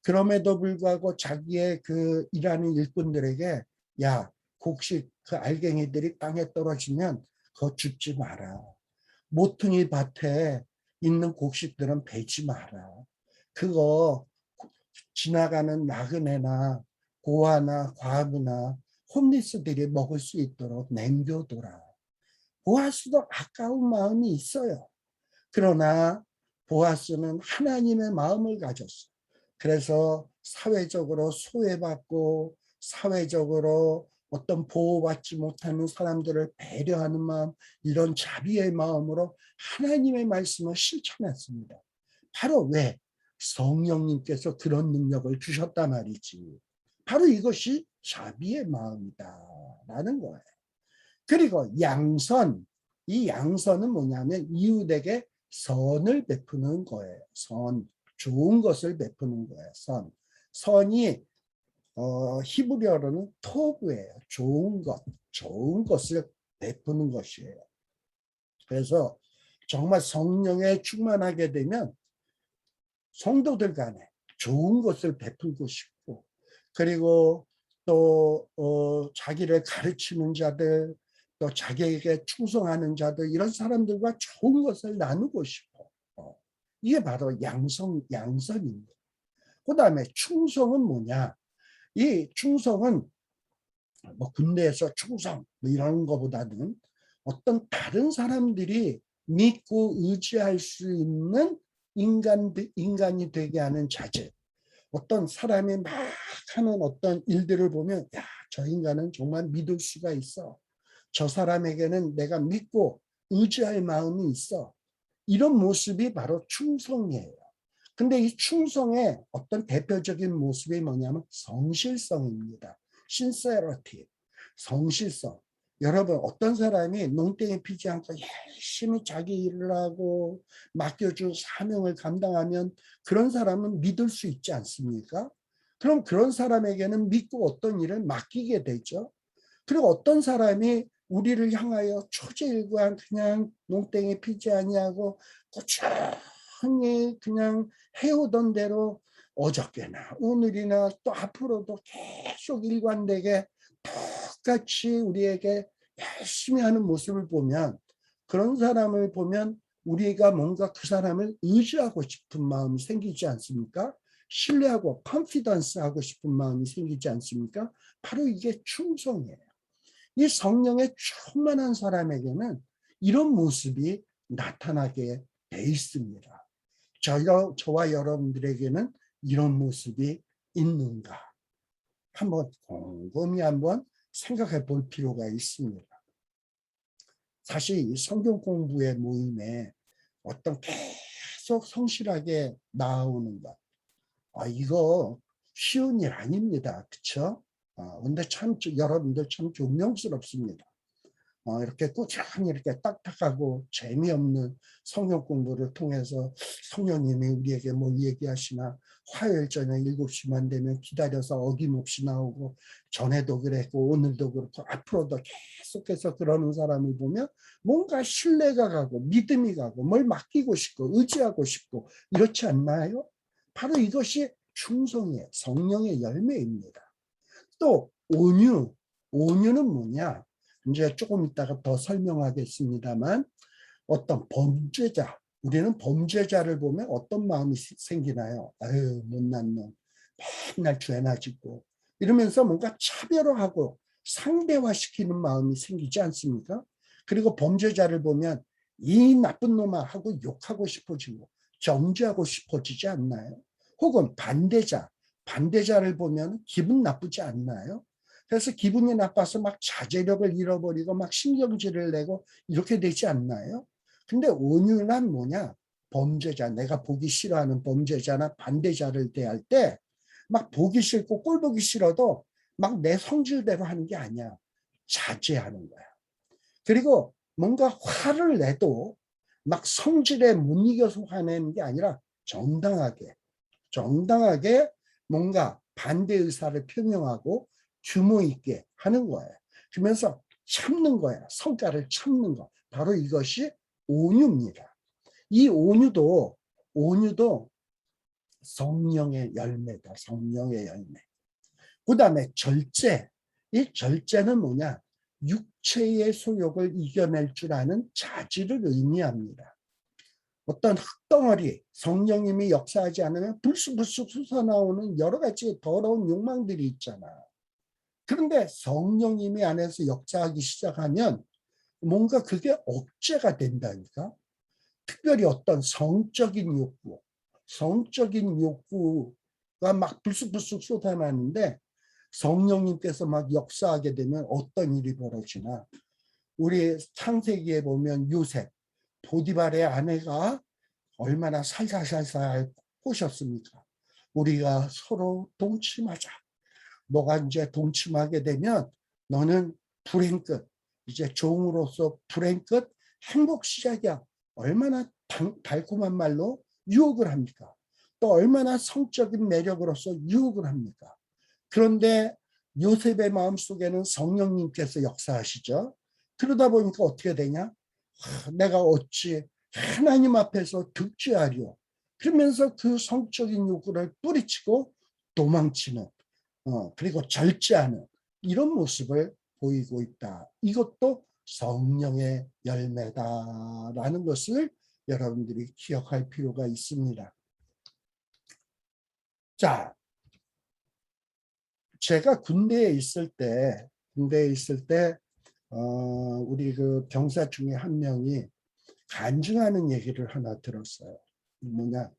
그럼에도 불구하고 자기의 그 일하는 일꾼들에게 야, 곡식 그 알갱이들이 땅에 떨어지면 그거 줍지 마라. 모퉁이 밭에 있는 곡식들은 베지 마라. 그거 지나가는 나그네나 고아나 과부나 홈리스들이 먹을 수 있도록 남겨둬라. 보아스도 아까운 마음이 있어요. 그러나 보아스는 하나님의 마음을 가졌어. 그래서 사회적으로 소외받고 사회적으로 어떤 보호받지 못하는 사람들을 배려하는 마음, 이런 자비의 마음으로 하나님의 말씀을 실천했습니다. 바로 왜? 성령님께서 그런 능력을 주셨단 말이지. 바로 이것이 자비의 마음이다라는 거예요. 그리고 양선, 이 양선은 뭐냐면 이웃에게 선을 베푸는 거예요. 선, 좋은 것을 베푸는 거예요. 선. 선이 히브리어로는 토브예요. 좋은 것, 좋은 것을 베푸는 것이에요. 그래서 정말 성령에 충만하게 되면 성도들 간에 좋은 것을 베풀고 싶고, 그리고 또 자기를 가르치는 자들, 또 자기에게 충성하는 자들, 이런 사람들과 좋은 것을 나누고 싶어. 이게 바로 양선입니다. 그 다음에 충성은 뭐냐? 이 충성은 뭐 군대에서 충성 뭐 이런 것보다는 어떤 다른 사람들이 믿고 의지할 수 있는 인간이 되게 하는 자질. 어떤 사람이 막 하는 어떤 일들을 보면 야, 저 인간은 정말 믿을 수가 있어. 저 사람에게는 내가 믿고 의지할 마음이 있어. 이런 모습이 바로 충성이에요. 근데 이 충성의 어떤 대표적인 모습이 뭐냐면 성실성입니다. sincerity, 성실성. 여러분, 어떤 사람이 농땡이 피지 않고 열심히 자기 일을 하고 맡겨준 사명을 감당하면 그런 사람은 믿을 수 있지 않습니까? 그럼 그런 사람에게는 믿고 어떤 일을 맡기게 되죠. 그리고 어떤 사람이 우리를 향하여 초제일관 그냥 농땡이 피지 아니하고 꾸준히 그냥 해오던 대로 어저께나 오늘이나 또 앞으로도 계속 일관되게 똑같이 우리에게 열심히 하는 모습을 보면, 그런 사람을 보면 우리가 뭔가 그 사람을 의지하고 싶은 마음이 생기지 않습니까? 신뢰하고 컨피던스 하고 싶은 마음이 생기지 않습니까? 바로 이게 충성이에요. 이 성령에 충만한 사람에게는 이런 모습이 나타나게 돼 있습니다. 저와 여러분들에게는 이런 모습이 있는가? 한번 곰곰이 한번 생각해 볼 필요가 있습니다. 사실 이 성경 공부의 모임에 어떤 계속 성실하게 나아오는 것, 이거 쉬운 일 아닙니다. 그렇죠? 근데 참 여러분들 참 존경스럽습니다. 이렇게 꾸준히 이렇게 딱딱하고 재미없는 성경 공부를 통해서 성령님이 우리에게 뭘 얘기하시나, 화요일 저녁 7시만 되면 기다려서 어김없이 나오고, 전에도 그랬고 오늘도 그렇고 앞으로도 계속해서 그러는 사람을 보면 뭔가 신뢰가 가고 믿음이 가고 뭘 맡기고 싶고 의지하고 싶고, 이렇지 않나요? 바로 이것이 충성이에요. 성령의 열매입니다. 또 온유는 뭐냐? 이제 조금 이따가 더 설명하겠습니다만, 어떤 범죄자, 우리는 범죄자를 보면 어떤 마음이 생기나요? 아유, 못난 놈. 맨날 죄나 짓고. 이러면서 뭔가 차별화하고 상대화시키는 마음이 생기지 않습니까? 그리고 범죄자를 보면 이 나쁜 놈아 하고 욕하고 싶어지고 정죄하고 싶어지지 않나요? 혹은 반대자를 보면 기분 나쁘지 않나요? 그래서 기분이 나빠서 막 자제력을 잃어버리고 막 신경질을 내고 이렇게 되지 않나요? 근데 온유란 뭐냐? 범죄자, 내가 보기 싫어하는 범죄자나 반대자를 대할 때 막 보기 싫고 꼴 보기 싫어도 막 내 성질대로 하는 게 아니야. 자제하는 거야. 그리고 뭔가 화를 내도 막 성질에 못 이겨서 화내는 게 아니라 정당하게 뭔가 반대 의사를 표명하고 규모 있게 하는 거예요. 그러면서 참는 거야. 성과를 참는 거. 바로 이것이 온유입니다. 이 온유도 성령의 열매다. 성령의 열매. 그 다음에 절제. 이 절제는 뭐냐? 육체의 소욕을 이겨낼 줄 아는 자질을 의미합니다. 어떤 흙덩어리, 성령님이 역사하지 않으면 불쑥불쑥 솟아나오는 여러 가지 더러운 욕망들이 있잖아. 그런데 성령님이 안에서 역사하기 시작하면 뭔가 그게 억제가 된다니까. 특별히 어떤 성적인 욕구가 막 불쑥불쑥 쏟아나는데 성령님께서 막 역사하게 되면 어떤 일이 벌어지나. 우리 창세기에 보면 요셉, 보디발의 아내가 얼마나 살살살살 꼬셨습니까? 우리가 서로 동침하자. 너가 이제 동침하게 되면 너는 불행 끝, 이제 종으로서 불행 끝, 행복 시작이야. 얼마나 달콤한 말로 유혹을 합니까? 또 얼마나 성적인 매력으로서 유혹을 합니까? 그런데 요셉의 마음속에는 성령님께서 역사하시죠. 그러다 보니까 어떻게 되냐? 내가 어찌 하나님 앞에서 득죄하리요. 그러면서 그 성적인 욕구를 뿌리치고 도망치는, 그리고 절제하는 이런 모습을 보이고 있다. 이것도 성령의 열매다라는 것을 여러분들이 기억할 필요가 있습니다. 자, 제가 군대에 있을 때 우리 그 병사 중에 한 명이 간증하는 얘기를 하나 들었어요. 뭐냐?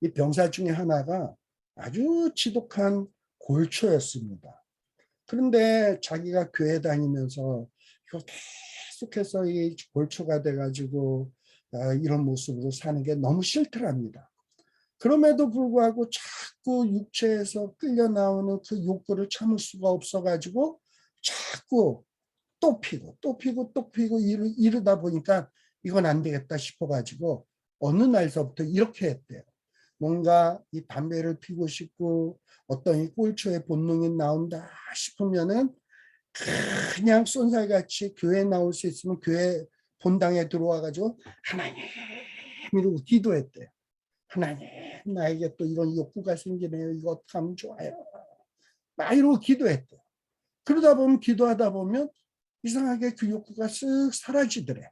이 병사 중에 하나가 아주 지독한 골초였습니다. 그런데 자기가 교회 다니면서 이거 계속해서 이 골초가 돼가지고 이런 모습으로 사는 게 너무 싫더랍니다. 그럼에도 불구하고 자꾸 육체에서 끌려 나오는 그 욕구를 참을 수가 없어가지고 자꾸 또 피고 이러다 보니까 이건 안 되겠다 싶어가지고 어느 날서부터 이렇게 했대요. 뭔가 이 담배를 피고 싶고 어떤 이 꼴초의 본능이 나온다 싶으면은 그냥 쏜살같이 교회에 나올 수 있으면 교회 본당에 들어와가지고 하나님 이러고 기도했대요. 하나님 나에게 또 이런 욕구가 생기네요. 이거 어떻게 하면 좋아요. 막 이러고 기도했대요. 그러다 보면 기도하다 보면 이상하게 그 욕구가 쓱 사라지더래.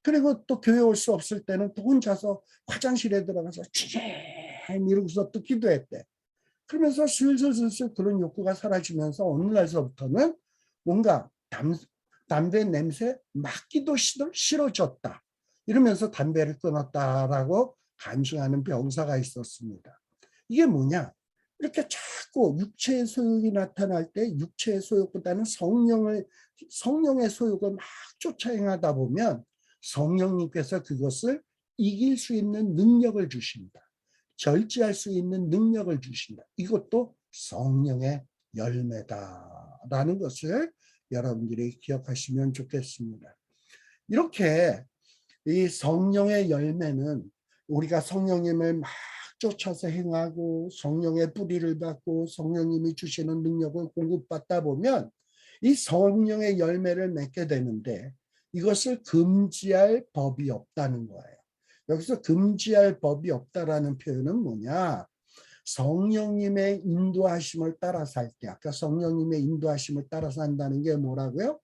그리고 또 교회 올 수 없을 때는 또 혼자서 화장실에 들어가서 주님 이러고서 또 기도했대. 그러면서 슬슬 그런 욕구가 사라지면서 어느 날서부터는 뭔가 담배 냄새 맡기도 싫어졌다. 이러면서 담배를 끊었다라고 간증하는 병사가 있었습니다. 이게 뭐냐? 이렇게 자꾸 육체의 소욕이 나타날 때 육체의 소욕보다는 성령의 소욕을 막 쫓아 행하다 보면 성령님께서 그것을 이길 수 있는 능력을 주십니다. 절제할 수 있는 능력을 주신다. 이것도 성령의 열매다라는 것을 여러분들이 기억하시면 좋겠습니다. 이렇게 이 성령의 열매는 우리가 성령님을 막 쫓아서 행하고 성령의 뿌리를 받고 성령님이 주시는 능력을 공급받다 보면 이 성령의 열매를 맺게 되는데 이것을 금지할 법이 없다는 거예요. 여기서 금지할 법이 없다라는 표현은 뭐냐? 성령님의 인도하심을 따라 살 때, 아까 성령님의 인도하심을 따라 산다는 게 뭐라고요?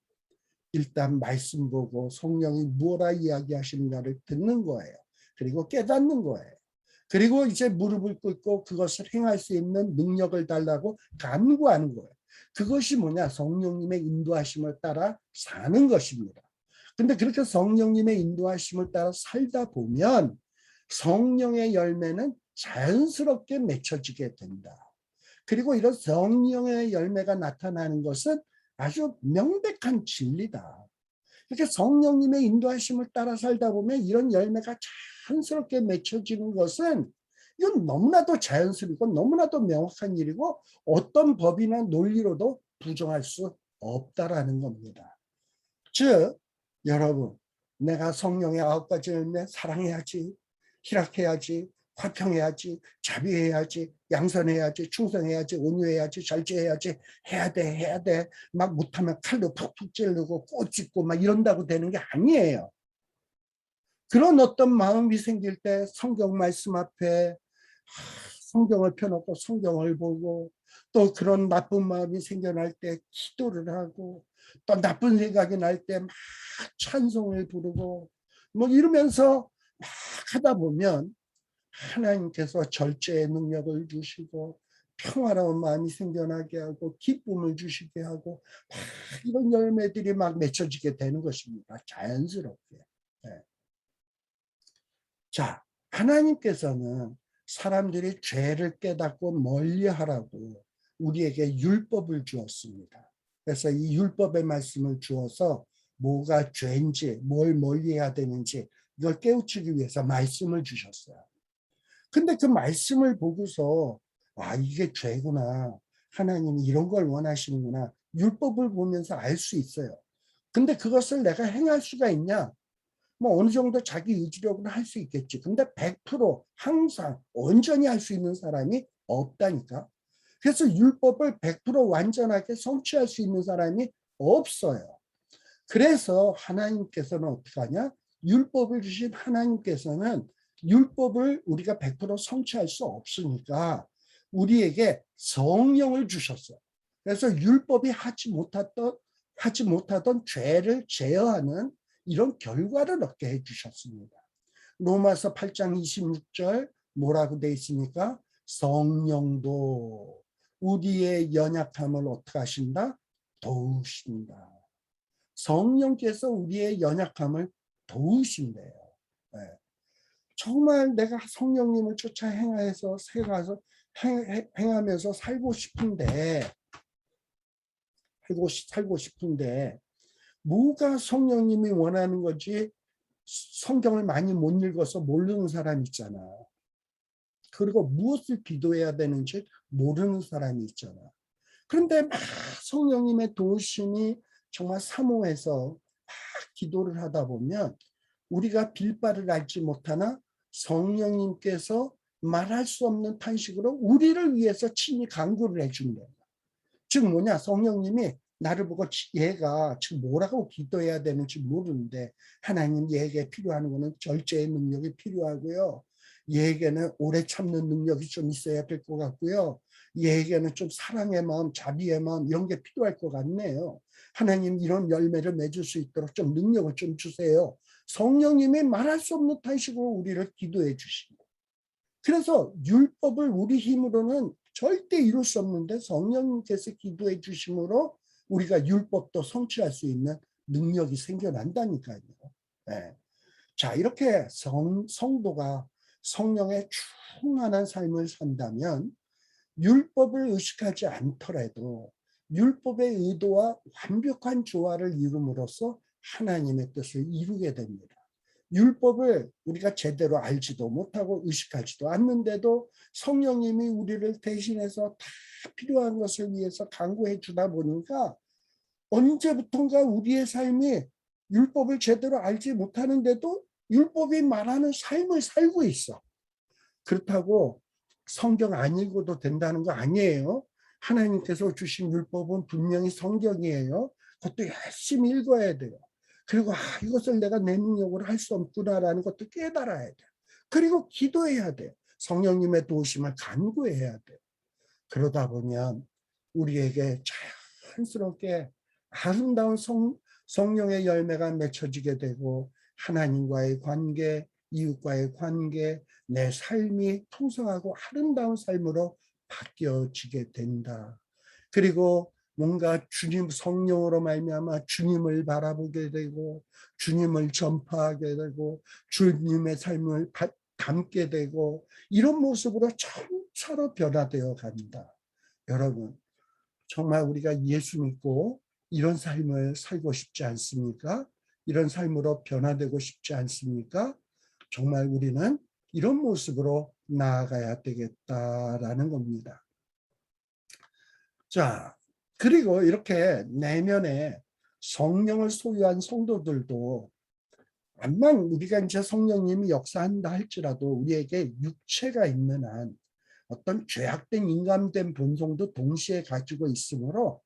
일단 말씀 보고 성령이 무엇라 이야기하시는가를 듣는 거예요. 그리고 깨닫는 거예요. 그리고 이제 무릎을 꿇고 그것을 행할 수 있는 능력을 달라고 간구하는 거예요. 그것이 뭐냐? 성령님의 인도하심을 따라 사는 것입니다. 근데 그렇게 성령님의 인도하심을 따라 살다 보면 성령의 열매는 자연스럽게 맺혀지게 된다. 그리고 이런 성령의 열매가 나타나는 것은 아주 명백한 진리다. 이렇게 성령님의 인도하심을 따라 살다 보면 이런 열매가 자연스럽게 맺혀지는 것은 이건 너무나도 자연스럽고 너무나도 명확한 일이고 어떤 법이나 논리로도 부정할 수 없다라는 겁니다. 즉 여러분, 내가 성령의 9가지 열매 사랑해야지, 희락해야지, 화평해야지, 자비해야지, 양선해야지, 충성해야지, 온유해야지, 절제해야지, 해야 돼. 막 못하면 칼로 푹푹 찌르고 꽃 짚고 막 이런다고 되는 게 아니에요. 그런 어떤 마음이 생길 때 성경 말씀 앞에 성경을 펴놓고 성경을 보고, 또 그런 나쁜 마음이 생겨날 때 기도를 하고, 또 나쁜 생각이 날 때 막 찬송을 부르고 뭐 이러면서 막 하다 보면 하나님께서 절제의 능력을 주시고 평화로운 마음이 생겨나게 하고 기쁨을 주시게 하고 막 이런 열매들이 막 맺혀지게 되는 것입니다. 자연스럽게. 네. 자, 하나님께서는 사람들이 죄를 깨닫고 멀리하라고 우리에게 율법을 주었습니다. 그래서 이 율법의 말씀을 주어서 뭐가 죄인지 뭘 멀리해야 되는지 이걸 깨우치기 위해서 말씀을 주셨어요. 근데 그 말씀을 보고서 아, 이게 죄구나, 하나님이 이런 걸 원하시는구나, 율법을 보면서 알 수 있어요. 근데 그것을 내가 행할 수가 있냐? 뭐 어느 정도 자기 의지력으로 할 수 있겠지. 근데 100% 항상 온전히 할 수 있는 사람이 없다니까. 그래서 율법을 100% 완전하게 성취할 수 있는 사람이 없어요. 그래서 하나님께서는 어떻게 하냐? 율법을 주신 하나님께서는 율법을 우리가 100% 성취할 수 없으니까 우리에게 성령을 주셨어요. 그래서 율법이 하지 못하던 죄를 제어하는 이런 결과를 얻게 해주셨습니다. 로마서 8장 26절 뭐라고 돼 있습니까? 성령도 우리의 연약함을 어떻게 하신다? 도우신다. 성령께서 우리의 연약함을 도우신대요. 네. 정말 내가 성령님을 쫓아 행하면서 살고 싶은데 뭐가 성령님이 원하는 건지 성경을 많이 못 읽어서 모르는 사람이 있잖아. 그리고 무엇을 기도해야 되는지 모르는 사람이 있잖아. 그런데 막 성령님의 도우심이 정말 사모해서 막 기도를 하다 보면 우리가 빌바를 알지 못하나 성령님께서 말할 수 없는 탄식으로 우리를 위해서 친히 간구를 해준다. 즉 뭐냐, 성령님이 나를 보고 얘가 지금 뭐라고 기도해야 되는지 모르는데 하나님, 얘에게 필요한 거는 절제의 능력이 필요하고요, 얘에게는 오래 참는 능력이 좀 있어야 될 것 같고요, 얘에게는 좀 사랑의 마음, 자비의 마음 이런 게 필요할 것 같네요. 하나님, 이런 열매를 맺을 수 있도록 좀 능력을 좀 주세요. 성령님이 말할 수 없는 탄식으로 우리를 기도해 주십니다. 그래서 율법을 우리 힘으로는 절대 이룰 수 없는데 성령님께서 기도해 주심으로 우리가 율법도 성취할 수 있는 능력이 생겨난다니까요. 네. 자, 이렇게 성도가 성령에 충만한 삶을 산다면 율법을 의식하지 않더라도 율법의 의도와 완벽한 조화를 이룸으로써 하나님의 뜻을 이루게 됩니다. 율법을 우리가 제대로 알지도 못하고 의식하지도 않는데도 성령님이 우리를 대신해서 다 필요한 것을 위해서 간구해 주다 보니까 언제부턴가 우리의 삶이 율법을 제대로 알지 못하는데도 율법이 말하는 삶을 살고 있어. 그렇다고 성경 안 읽어도 된다는 거 아니에요. 하나님께서 주신 율법은 분명히 성경이에요. 그것도 열심히 읽어야 돼요. 그리고 이것을 내가 내 능력으로 할 수 없구나라는 것도 깨달아야 돼요. 그리고 기도해야 돼요. 성령님의 도우심을 간구해야 돼요. 그러다 보면 우리에게 자연스럽게 아름다운 성령의 열매가 맺혀지게 되고 하나님과의 관계, 이웃과의 관계, 내 삶이 풍성하고 아름다운 삶으로 바뀌어지게 된다. 그리고 뭔가 주님 성령으로 말미암아 주님을 바라보게 되고 주님을 전파하게 되고 주님의 삶을 담게 되고 이런 모습으로 점차로 변화되어 간다. 여러분, 정말 우리가 예수 믿고 이런 삶을 살고 싶지 않습니까? 이런 삶으로 변화되고 싶지 않습니까? 정말 우리는 이런 모습으로 나아가야 되겠다라는 겁니다. 자, 그리고 이렇게 내면에 성령을 소유한 성도들도 암만 우리가 이제 성령님이 역사한다 할지라도 우리에게 육체가 있는 한 어떤 죄악된 인간된 본성도 동시에 가지고 있으므로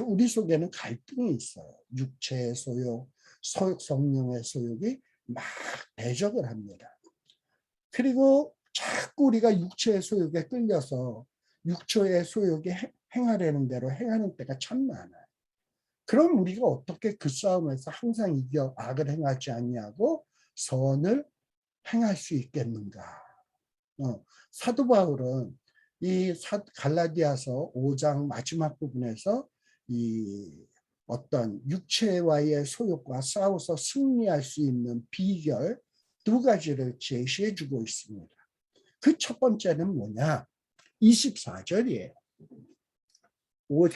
우리 속에는 갈등이 있어요. 육체의 소욕, 성령의 소욕이 막 대적을 합니다. 그리고 자꾸 우리가 육체의 소욕에 끌려서 육체의 소욕에 행하려는 대로 행하는 때가 참 많아요. 그럼 우리가 어떻게 그 싸움에서 항상 이겨 악을 행하지 아니하고 선을 행할 수 있겠는가? 사도 바울은 이 갈라디아서 5장 마지막 부분에서 이 어떤 육체와의 소욕과 싸워서 승리할 수 있는 비결 두 가지를 제시해 주고 있습니다. 그 첫 번째는 뭐냐? 24절이에요.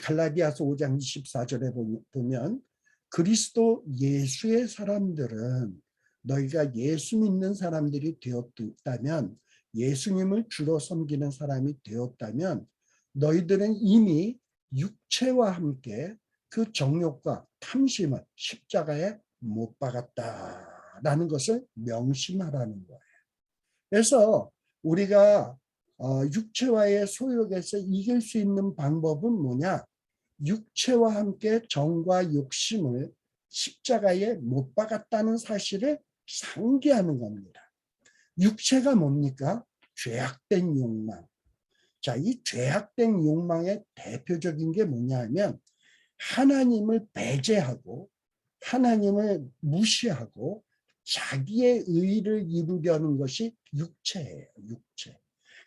갈라디아서 5장 24절에 보면 그리스도 예수의 사람들은 너희가 예수 믿는 사람들이 되었다면 예수님을 주로 섬기는 사람이 되었다면 너희들은 이미 육체와 함께 그 정욕과 탐심을 십자가에 못 박았다라는 것을 명심하라는 거예요. 그래서 우리가 육체와의 소욕에서 이길 수 있는 방법은 뭐냐? 육체와 함께 정과 욕심을 십자가에 못 박았다는 사실을 상기하는 겁니다. 육체가 뭡니까? 죄악된 욕망. 자, 이 죄악된 욕망의 대표적인 게 뭐냐 하면 하나님을 배제하고 하나님을 무시하고 자기의 의를 이루려는 것이 육체예요. 육체.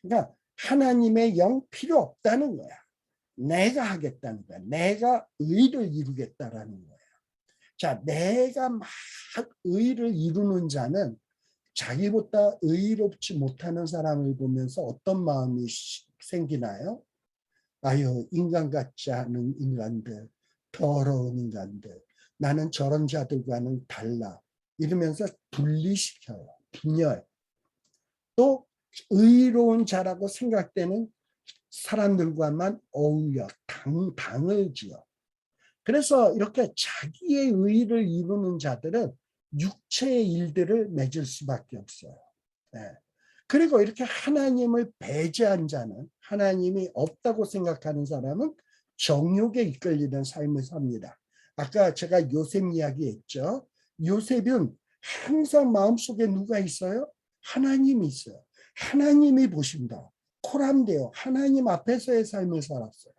그러니까 하나님의 영 필요 없다는 거야. 내가 하겠다는 거야. 내가 의를 이루겠다라는 거야. 자, 내가 막 의를 이루는 자는 자기보다 의롭지 못하는 사람을 보면서 어떤 마음이 생기나요? 아유, 인간 같지 않은 인간들, 더러운 인간들, 나는 저런 자들과는 달라. 이러면서 분리시켜요. 분열. 또 의로운 자라고 생각되는 사람들과만 어울려 당을 지어. 그래서 이렇게 자기의 의를 이루는 자들은 육체의 일들을 맺을 수밖에 없어요. 네. 그리고 이렇게 하나님을 배제한 자는, 하나님이 없다고 생각하는 사람은 정욕에 이끌리는 삶을 삽니다. 아까 제가 요셉 이야기했죠. 요셉은 항상 마음속에 누가 있어요? 하나님이 있어요. 하나님이 보신다. 코람데요. 하나님 앞에서의 삶을 살았어요.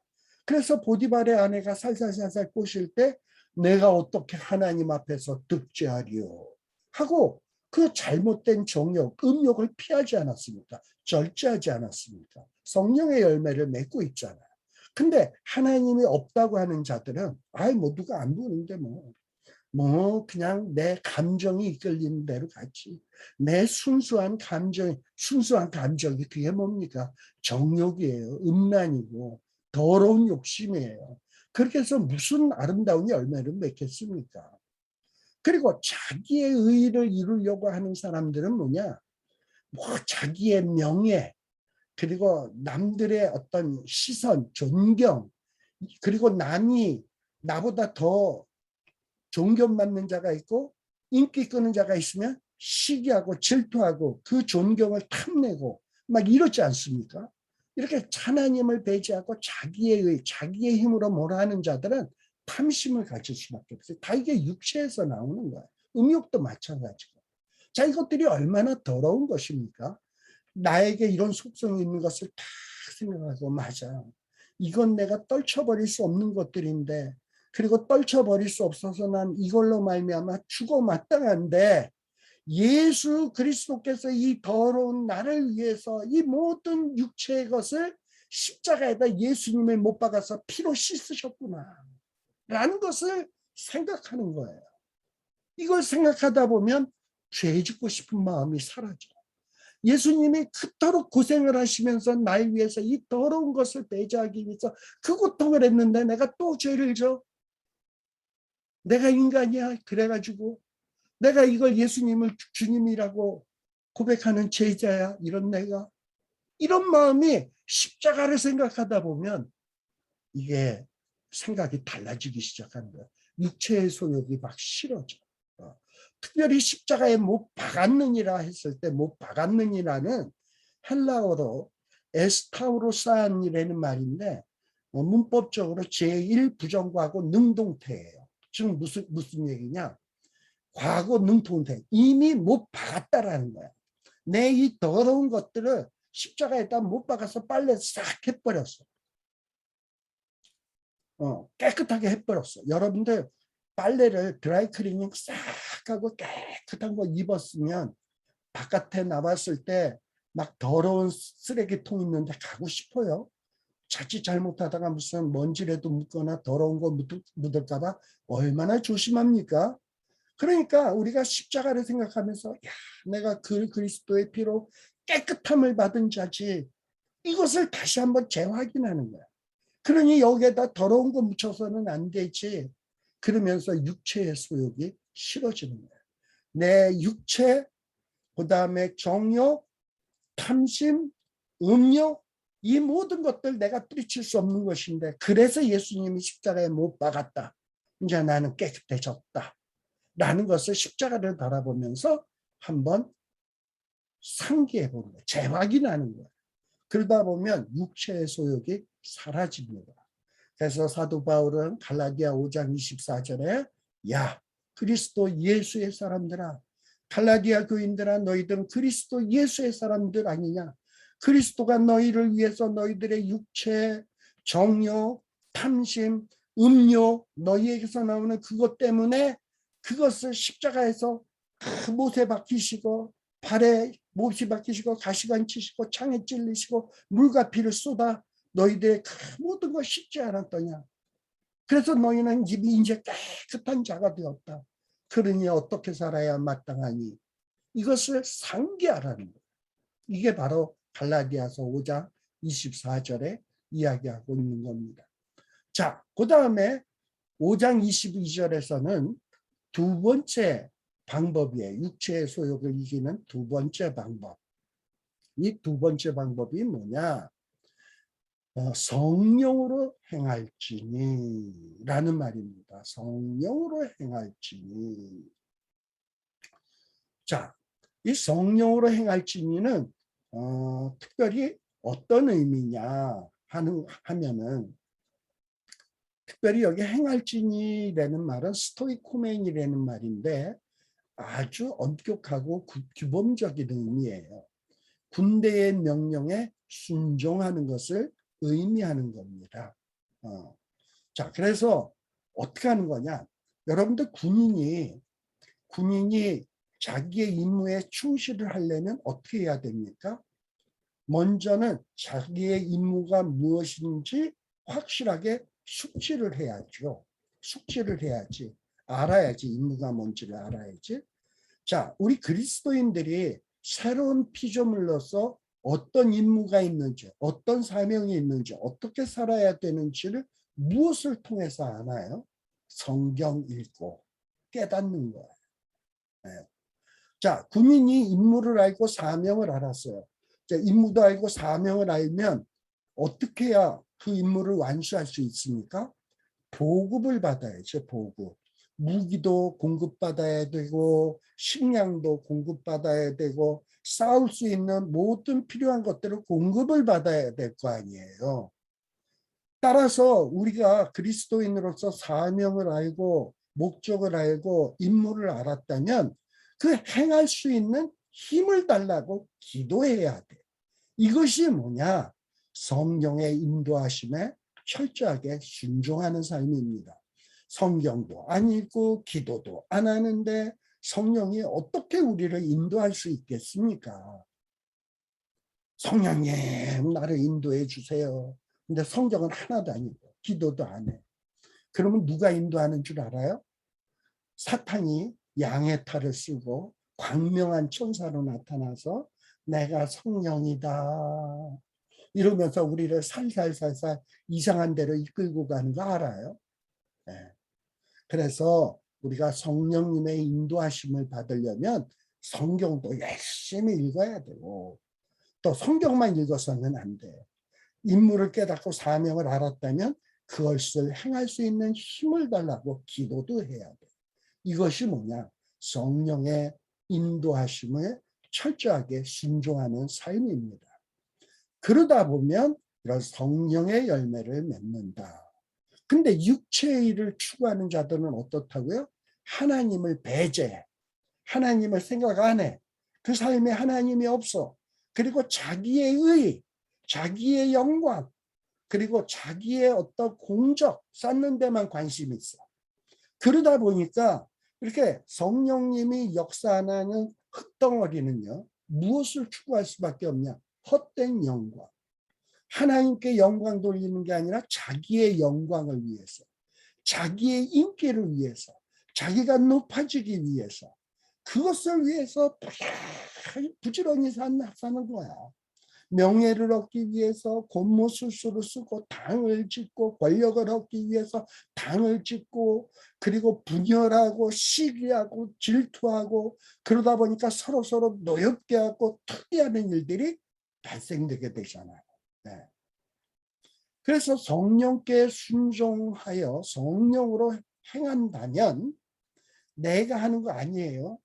그래서 보디발의 아내가 살살살살 꼬실 때 내가 어떻게 하나님 앞에서 득죄하리요 하고 그 잘못된 정욕, 음욕을 피하지 않았습니까? 절제하지 않았습니까? 성령의 열매를 맺고 있잖아요. 근데 하나님이 없다고 하는 자들은 아이 뭐 누가 안 보는데 뭐 그냥 내 감정이 이끌리는 대로 갔지. 내 순수한 감정이 그게 뭡니까? 정욕이에요. 음란이고 더러운 욕심이에요. 그렇게 해서 무슨 아름다운 열매를 맺겠습니까? 그리고 자기의 의의를 이루려고 하는 사람들은 뭐냐? 뭐 자기의 명예, 그리고 남들의 어떤 시선, 존경, 그리고 남이 나보다 더 존경받는 자가 있고 인기 끄는 자가 있으면 시기하고 질투하고 그 존경을 탐내고 막 이러지 않습니까? 이렇게 하나님을 배제하고 자기의 힘으로 뭐라 하는 자들은 탐심을 가질 수밖에 없어요. 다 이게 육체에서 나오는 거예요. 음욕도 마찬가지고. 자, 이것들이 얼마나 더러운 것입니까? 나에게 이런 속성이 있는 것을 다 생각하고 맞아. 이건 내가 떨쳐버릴 수 없는 것들인데 그리고 떨쳐버릴 수 없어서 난 이걸로 말미암아 죽어 마땅한데 예수 그리스도께서 이 더러운 나를 위해서 이 모든 육체의 것을 십자가에다 예수님을 못 박아서 피로 씻으셨구나 라는 것을 생각하는 거예요. 이걸 생각하다 보면 죄 짓고 싶은 마음이 사라져. 예수님이 그토록 고생을 하시면서 날 위해서 이 더러운 것을 배제하기 위해서 그 고통을 했는데 내가 또 죄를 져. 내가 인간이야. 그래가지고 내가 이걸 예수님을 주님이라고 고백하는 제자야. 이런 내가. 이런 마음이 십자가를 생각하다 보면 이게 생각이 달라지기 시작하는 거야. 육체의 소욕이 막 싫어져. 특별히 십자가에 못 박았느니라 했을 때 못 박았느니라는 헬라어로 에스타우로산이라는 말인데 문법적으로 제1부정과고 능동태예요. 즉 무슨 얘기냐? 과거 능동태. 이미 못 박았다라는 거야. 내 이 더러운 것들을 십자가에다 못 박아서 빨래 싹 해버렸어. 깨끗하게 해버렸어. 여러분들 빨래를 드라이클리닝 싹 하고 깨끗한 거 입었으면 바깥에 나왔을 때 막 더러운 쓰레기통 있는데 가고 싶어요? 자칫 잘못하다가 무슨 먼지라도 묻거나 더러운 거 묻을까 봐 얼마나 조심합니까? 그러니까 우리가 십자가를 생각하면서 야, 내가 그리스도의 피로 깨끗함을 받은 자지 이것을 다시 한번 재확인하는 거야. 그러니 여기에다 더러운 거 묻혀서는 안 되지. 그러면서 육체의 소욕이 싫어지는 거야. 내 육체, 그 다음에 정욕, 탐심, 음욕, 이 모든 것들 내가 뿌리칠 수 없는 것인데 그래서 예수님이 십자가에 못 박았다. 이제 나는 깨끗해졌다. 라는 것을 십자가를 바라보면서 한번 상기해 보는 거야. 재확인하는 거야. 그러다 보면 육체의 소욕이 사라집니다. 그래서 사도 바울은 갈라디아 5장 24절에 야 그리스도 예수의 사람들아 갈라디아 교인들아 너희들은 그리스도 예수의 사람들 아니냐. 그리스도가 너희를 위해서 너희들의 육체, 정욕, 탐심, 음욕 너희에게서 나오는 그것 때문에 그것을 십자가에서 못에 박히시고 발에 못이 박히시고 가시관 치시고 창에 찔리시고 물과 피를 쏟아 너희들의 그 모든 걸 씻지 않았더냐. 그래서 너희는 이제 깨끗한 자가 되었다. 그러니 어떻게 살아야 마땅하니 이것을 상기하라는 거예요. 이게 바로 갈라디아서 5장 24절에 이야기하고 있는 겁니다. 자, 그 다음에 5장 22절에서는 두 번째 방법이에요. 육체의 소욕을 이기는 두 번째 방법. 이 두 번째 방법이 뭐냐? 성령으로 행할지니 라는 말입니다. 성령으로 행할지니. 자, 이 성령으로 행할지니는 특별히 어떤 의미냐 하면은 특별히 여기 행할지니라는 말은 스토이코멘이라는 말인데 아주 엄격하고 규범적인 의미예요. 군대의 명령에 순종하는 것을 의미하는 겁니다. 자, 그래서 어떻게 하는 거냐? 여러분들 군인이 자기의 임무에 충실을 하려면 어떻게 해야 됩니까? 먼저는 자기의 임무가 무엇인지 확실하게 숙지를 해야죠. 숙지를 해야지. 알아야지. 임무가 뭔지를 알아야지. 자, 우리 그리스도인들이 새로운 피조물로서 어떤 임무가 있는지, 어떤 사명이 있는지, 어떻게 살아야 되는지를 무엇을 통해서 아나요? 성경 읽고 깨닫는 거예요. 네. 자, 군인이 임무를 알고 사명을 알았어요. 자, 임무도 알고 사명을 알면 어떻게 해야 그 임무를 완수할 수 있습니까? 보급을 받아야죠. 보급. 무기도 공급받아야 되고 식량도 공급받아야 되고 싸울 수 있는 모든 필요한 것들을 공급을 받아야 될 거 아니에요. 따라서 우리가 그리스도인으로서 사명을 알고 목적을 알고 임무를 알았다면 그 행할 수 있는 힘을 달라고 기도해야 돼. 이것이 뭐냐? 성령의 인도하심에 철저하게 순종하는 삶입니다. 성경도 안 읽고 기도도 안 하는데 성령이 어떻게 우리를 인도할 수 있겠습니까? 성령님 나를 인도해 주세요. 근데 성경은 하나도 안 읽고 기도도 안 해. 그러면 누가 인도하는 줄 알아요? 사탄이 양의 탈을 쓰고 광명한 천사로 나타나서 내가 성령이다 이러면서 우리를 살살살살 이상한 데로 이끌고 가는 거 알아요? 네. 그래서 우리가 성령님의 인도하심을 받으려면 성경도 열심히 읽어야 되고 또 성경만 읽어서는 안 돼. 임무를 깨닫고 사명을 알았다면 그것을 행할 수 있는 힘을 달라고 기도도 해야 돼. 이것이 뭐냐? 성령의 인도하심을 철저하게 순종하는 삶입니다. 그러다 보면 이런 성령의 열매를 맺는다. 근데 육체의 일을 추구하는 자들은 어떻다고요? 하나님을 배제해. 하나님을 생각 안 해. 그 삶에 하나님이 없어. 그리고 자기의 의, 자기의 영광, 그리고 자기의 어떤 공적 쌓는 데만 관심이 있어. 그러다 보니까 이렇게 성령님이 역사하는 흙덩어리는요. 무엇을 추구할 수밖에 없냐? 헛된 영광. 하나님께 영광 돌리는 게 아니라 자기의 영광을 위해서, 자기의 인기를 위해서, 자기가 높아지기 위해서, 그것을 위해서 부지런히 사는 거야. 명예를 얻기 위해서 곤모술수를 쓰고 당을 짓고 권력을 얻기 위해서 당을 짓고 그리고 분열하고 시기하고 질투하고 그러다 보니까 서로 노엽게 하고 투기하는 일들이 발생되게 되잖아요. 네. 그래서 성령께 순종하여 성령으로 행한다면 내가 하는 거 아니에요.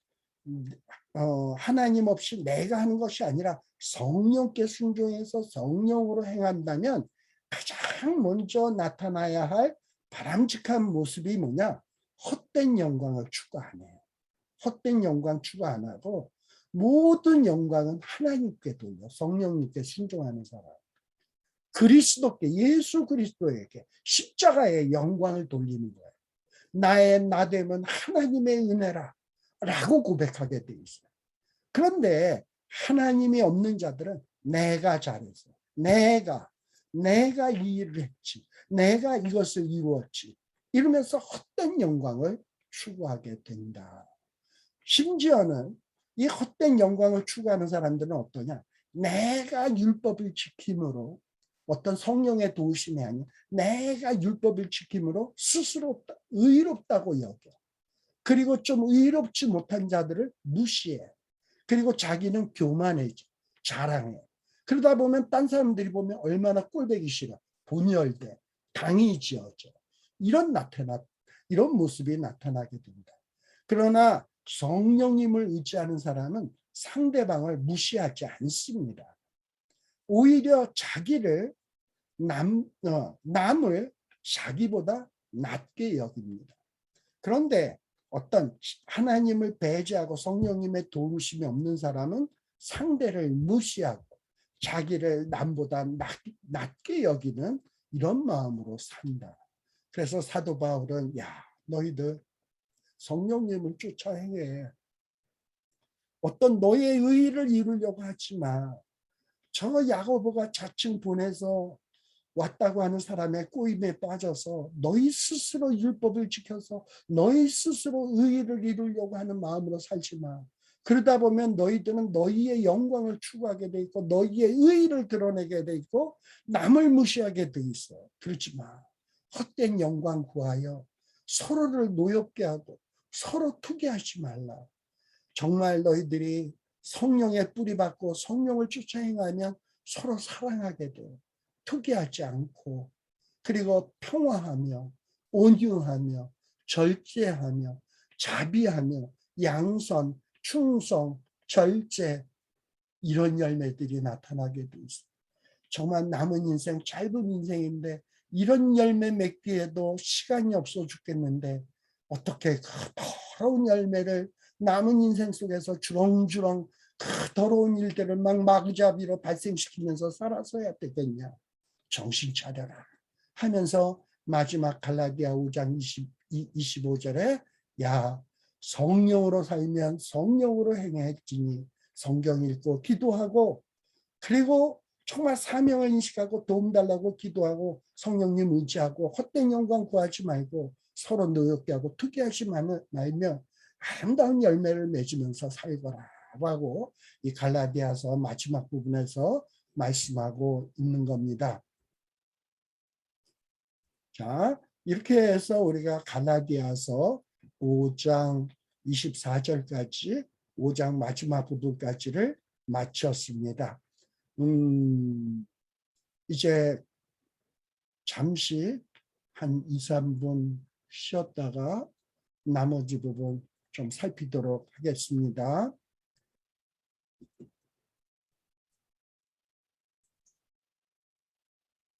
하나님 없이 내가 하는 것이 아니라 성령께 순종해서 성령으로 행한다면 가장 먼저 나타나야 할 바람직한 모습이 뭐냐? 헛된 영광을 추구 안 해요. 헛된 영광 추구 안 하고 모든 영광은 하나님께 돌려 성령님께 순종하는 사람. 그리스도께 예수 그리스도에게 십자가의 영광을 돌리는 거예요. 나의 나됨은 하나님의 은혜라 라고 고백하게 돼 있어요. 그런데 하나님이 없는 자들은 내가 잘해서 내가 이 일을 했지 내가 이것을 이루었지 이러면서 헛된 영광을 추구하게 된다. 심지어는 이 헛된 영광을 추구하는 사람들은 어떠냐? 내가 율법을 지킴으로 어떤 성령의 도우심이 아니라 내가 율법을 지킴으로 스스로 의롭다고 여겨. 그리고 좀 의롭지 못한 자들을 무시해. 그리고 자기는 교만해져. 자랑해. 그러다 보면 딴 사람들이 보면 얼마나 꼴보기 싫어. 분열돼. 당이 지어져. 이런 모습이 나타나게 된다. 그러나 성령님을 의지하는 사람은 상대방을 무시하지 않습니다. 오히려 자기를 남을 자기보다 낮게 여깁니다. 그런데 어떤 하나님을 배제하고 성령님의 도우심이 없는 사람은 상대를 무시하고 자기를 남보다 낮게 여기는 이런 마음으로 산다. 그래서 사도 바울은 너희들 성령님을 쫓아 행해. 어떤 너의 의의를 이루려고 하지 마. 저 야고보가 자칭 보내서 왔다고 하는 사람의 꼬임에 빠져서 너희 스스로 율법을 지켜서 너희 스스로 의의를 이루려고 하는 마음으로 살지 마. 그러다 보면 너희들은 너희의 영광을 추구하게 돼 있고 너희의 의의를 드러내게 돼 있고 남을 무시하게 돼 있어. 그러지 마. 헛된 영광 구하여 서로를 노엽게 하고 서로 투기하지 말라. 정말 너희들이 성령의 뿌리 받고 성령을 쫓아 행하면 서로 사랑하게 돼. 투기하지 않고 그리고 평화하며 온유하며 절제하며 자비하며 양선, 충성, 절제 이런 열매들이 나타나게 돼 있어요. 정말 남은 인생 짧은 인생인데 이런 열매 맺기에도 시간이 없어 죽겠는데 어떻게 그 더러운 열매를 남은 인생 속에서 주렁주렁 그 더러운 일들을 막 마구잡이로 발생시키면서 살아서야 되겠냐. 정신 차려라 하면서 마지막 갈라디아 5장 25절에 야 성령으로 살면 성령으로 행할지니 성경 읽고 기도하고 그리고 정말 사명을 인식하고 도움 달라고 기도하고 성령님 의지하고 헛된 영광 구하지 말고 서로 노엽게 하고 투기하지 말며 아름다운 열매를 맺으면서 살거라고 하고 이 갈라디아서 마지막 부분에서 말씀하고 있는 겁니다. 자, 이렇게 해서 우리가 갈라디아서 5장 24절까지 5장 마지막 부분까지를 마쳤습니다. 이제 잠시 한 2, 3분 쉬었다가 나머지 부분 좀 살피도록 하겠습니다.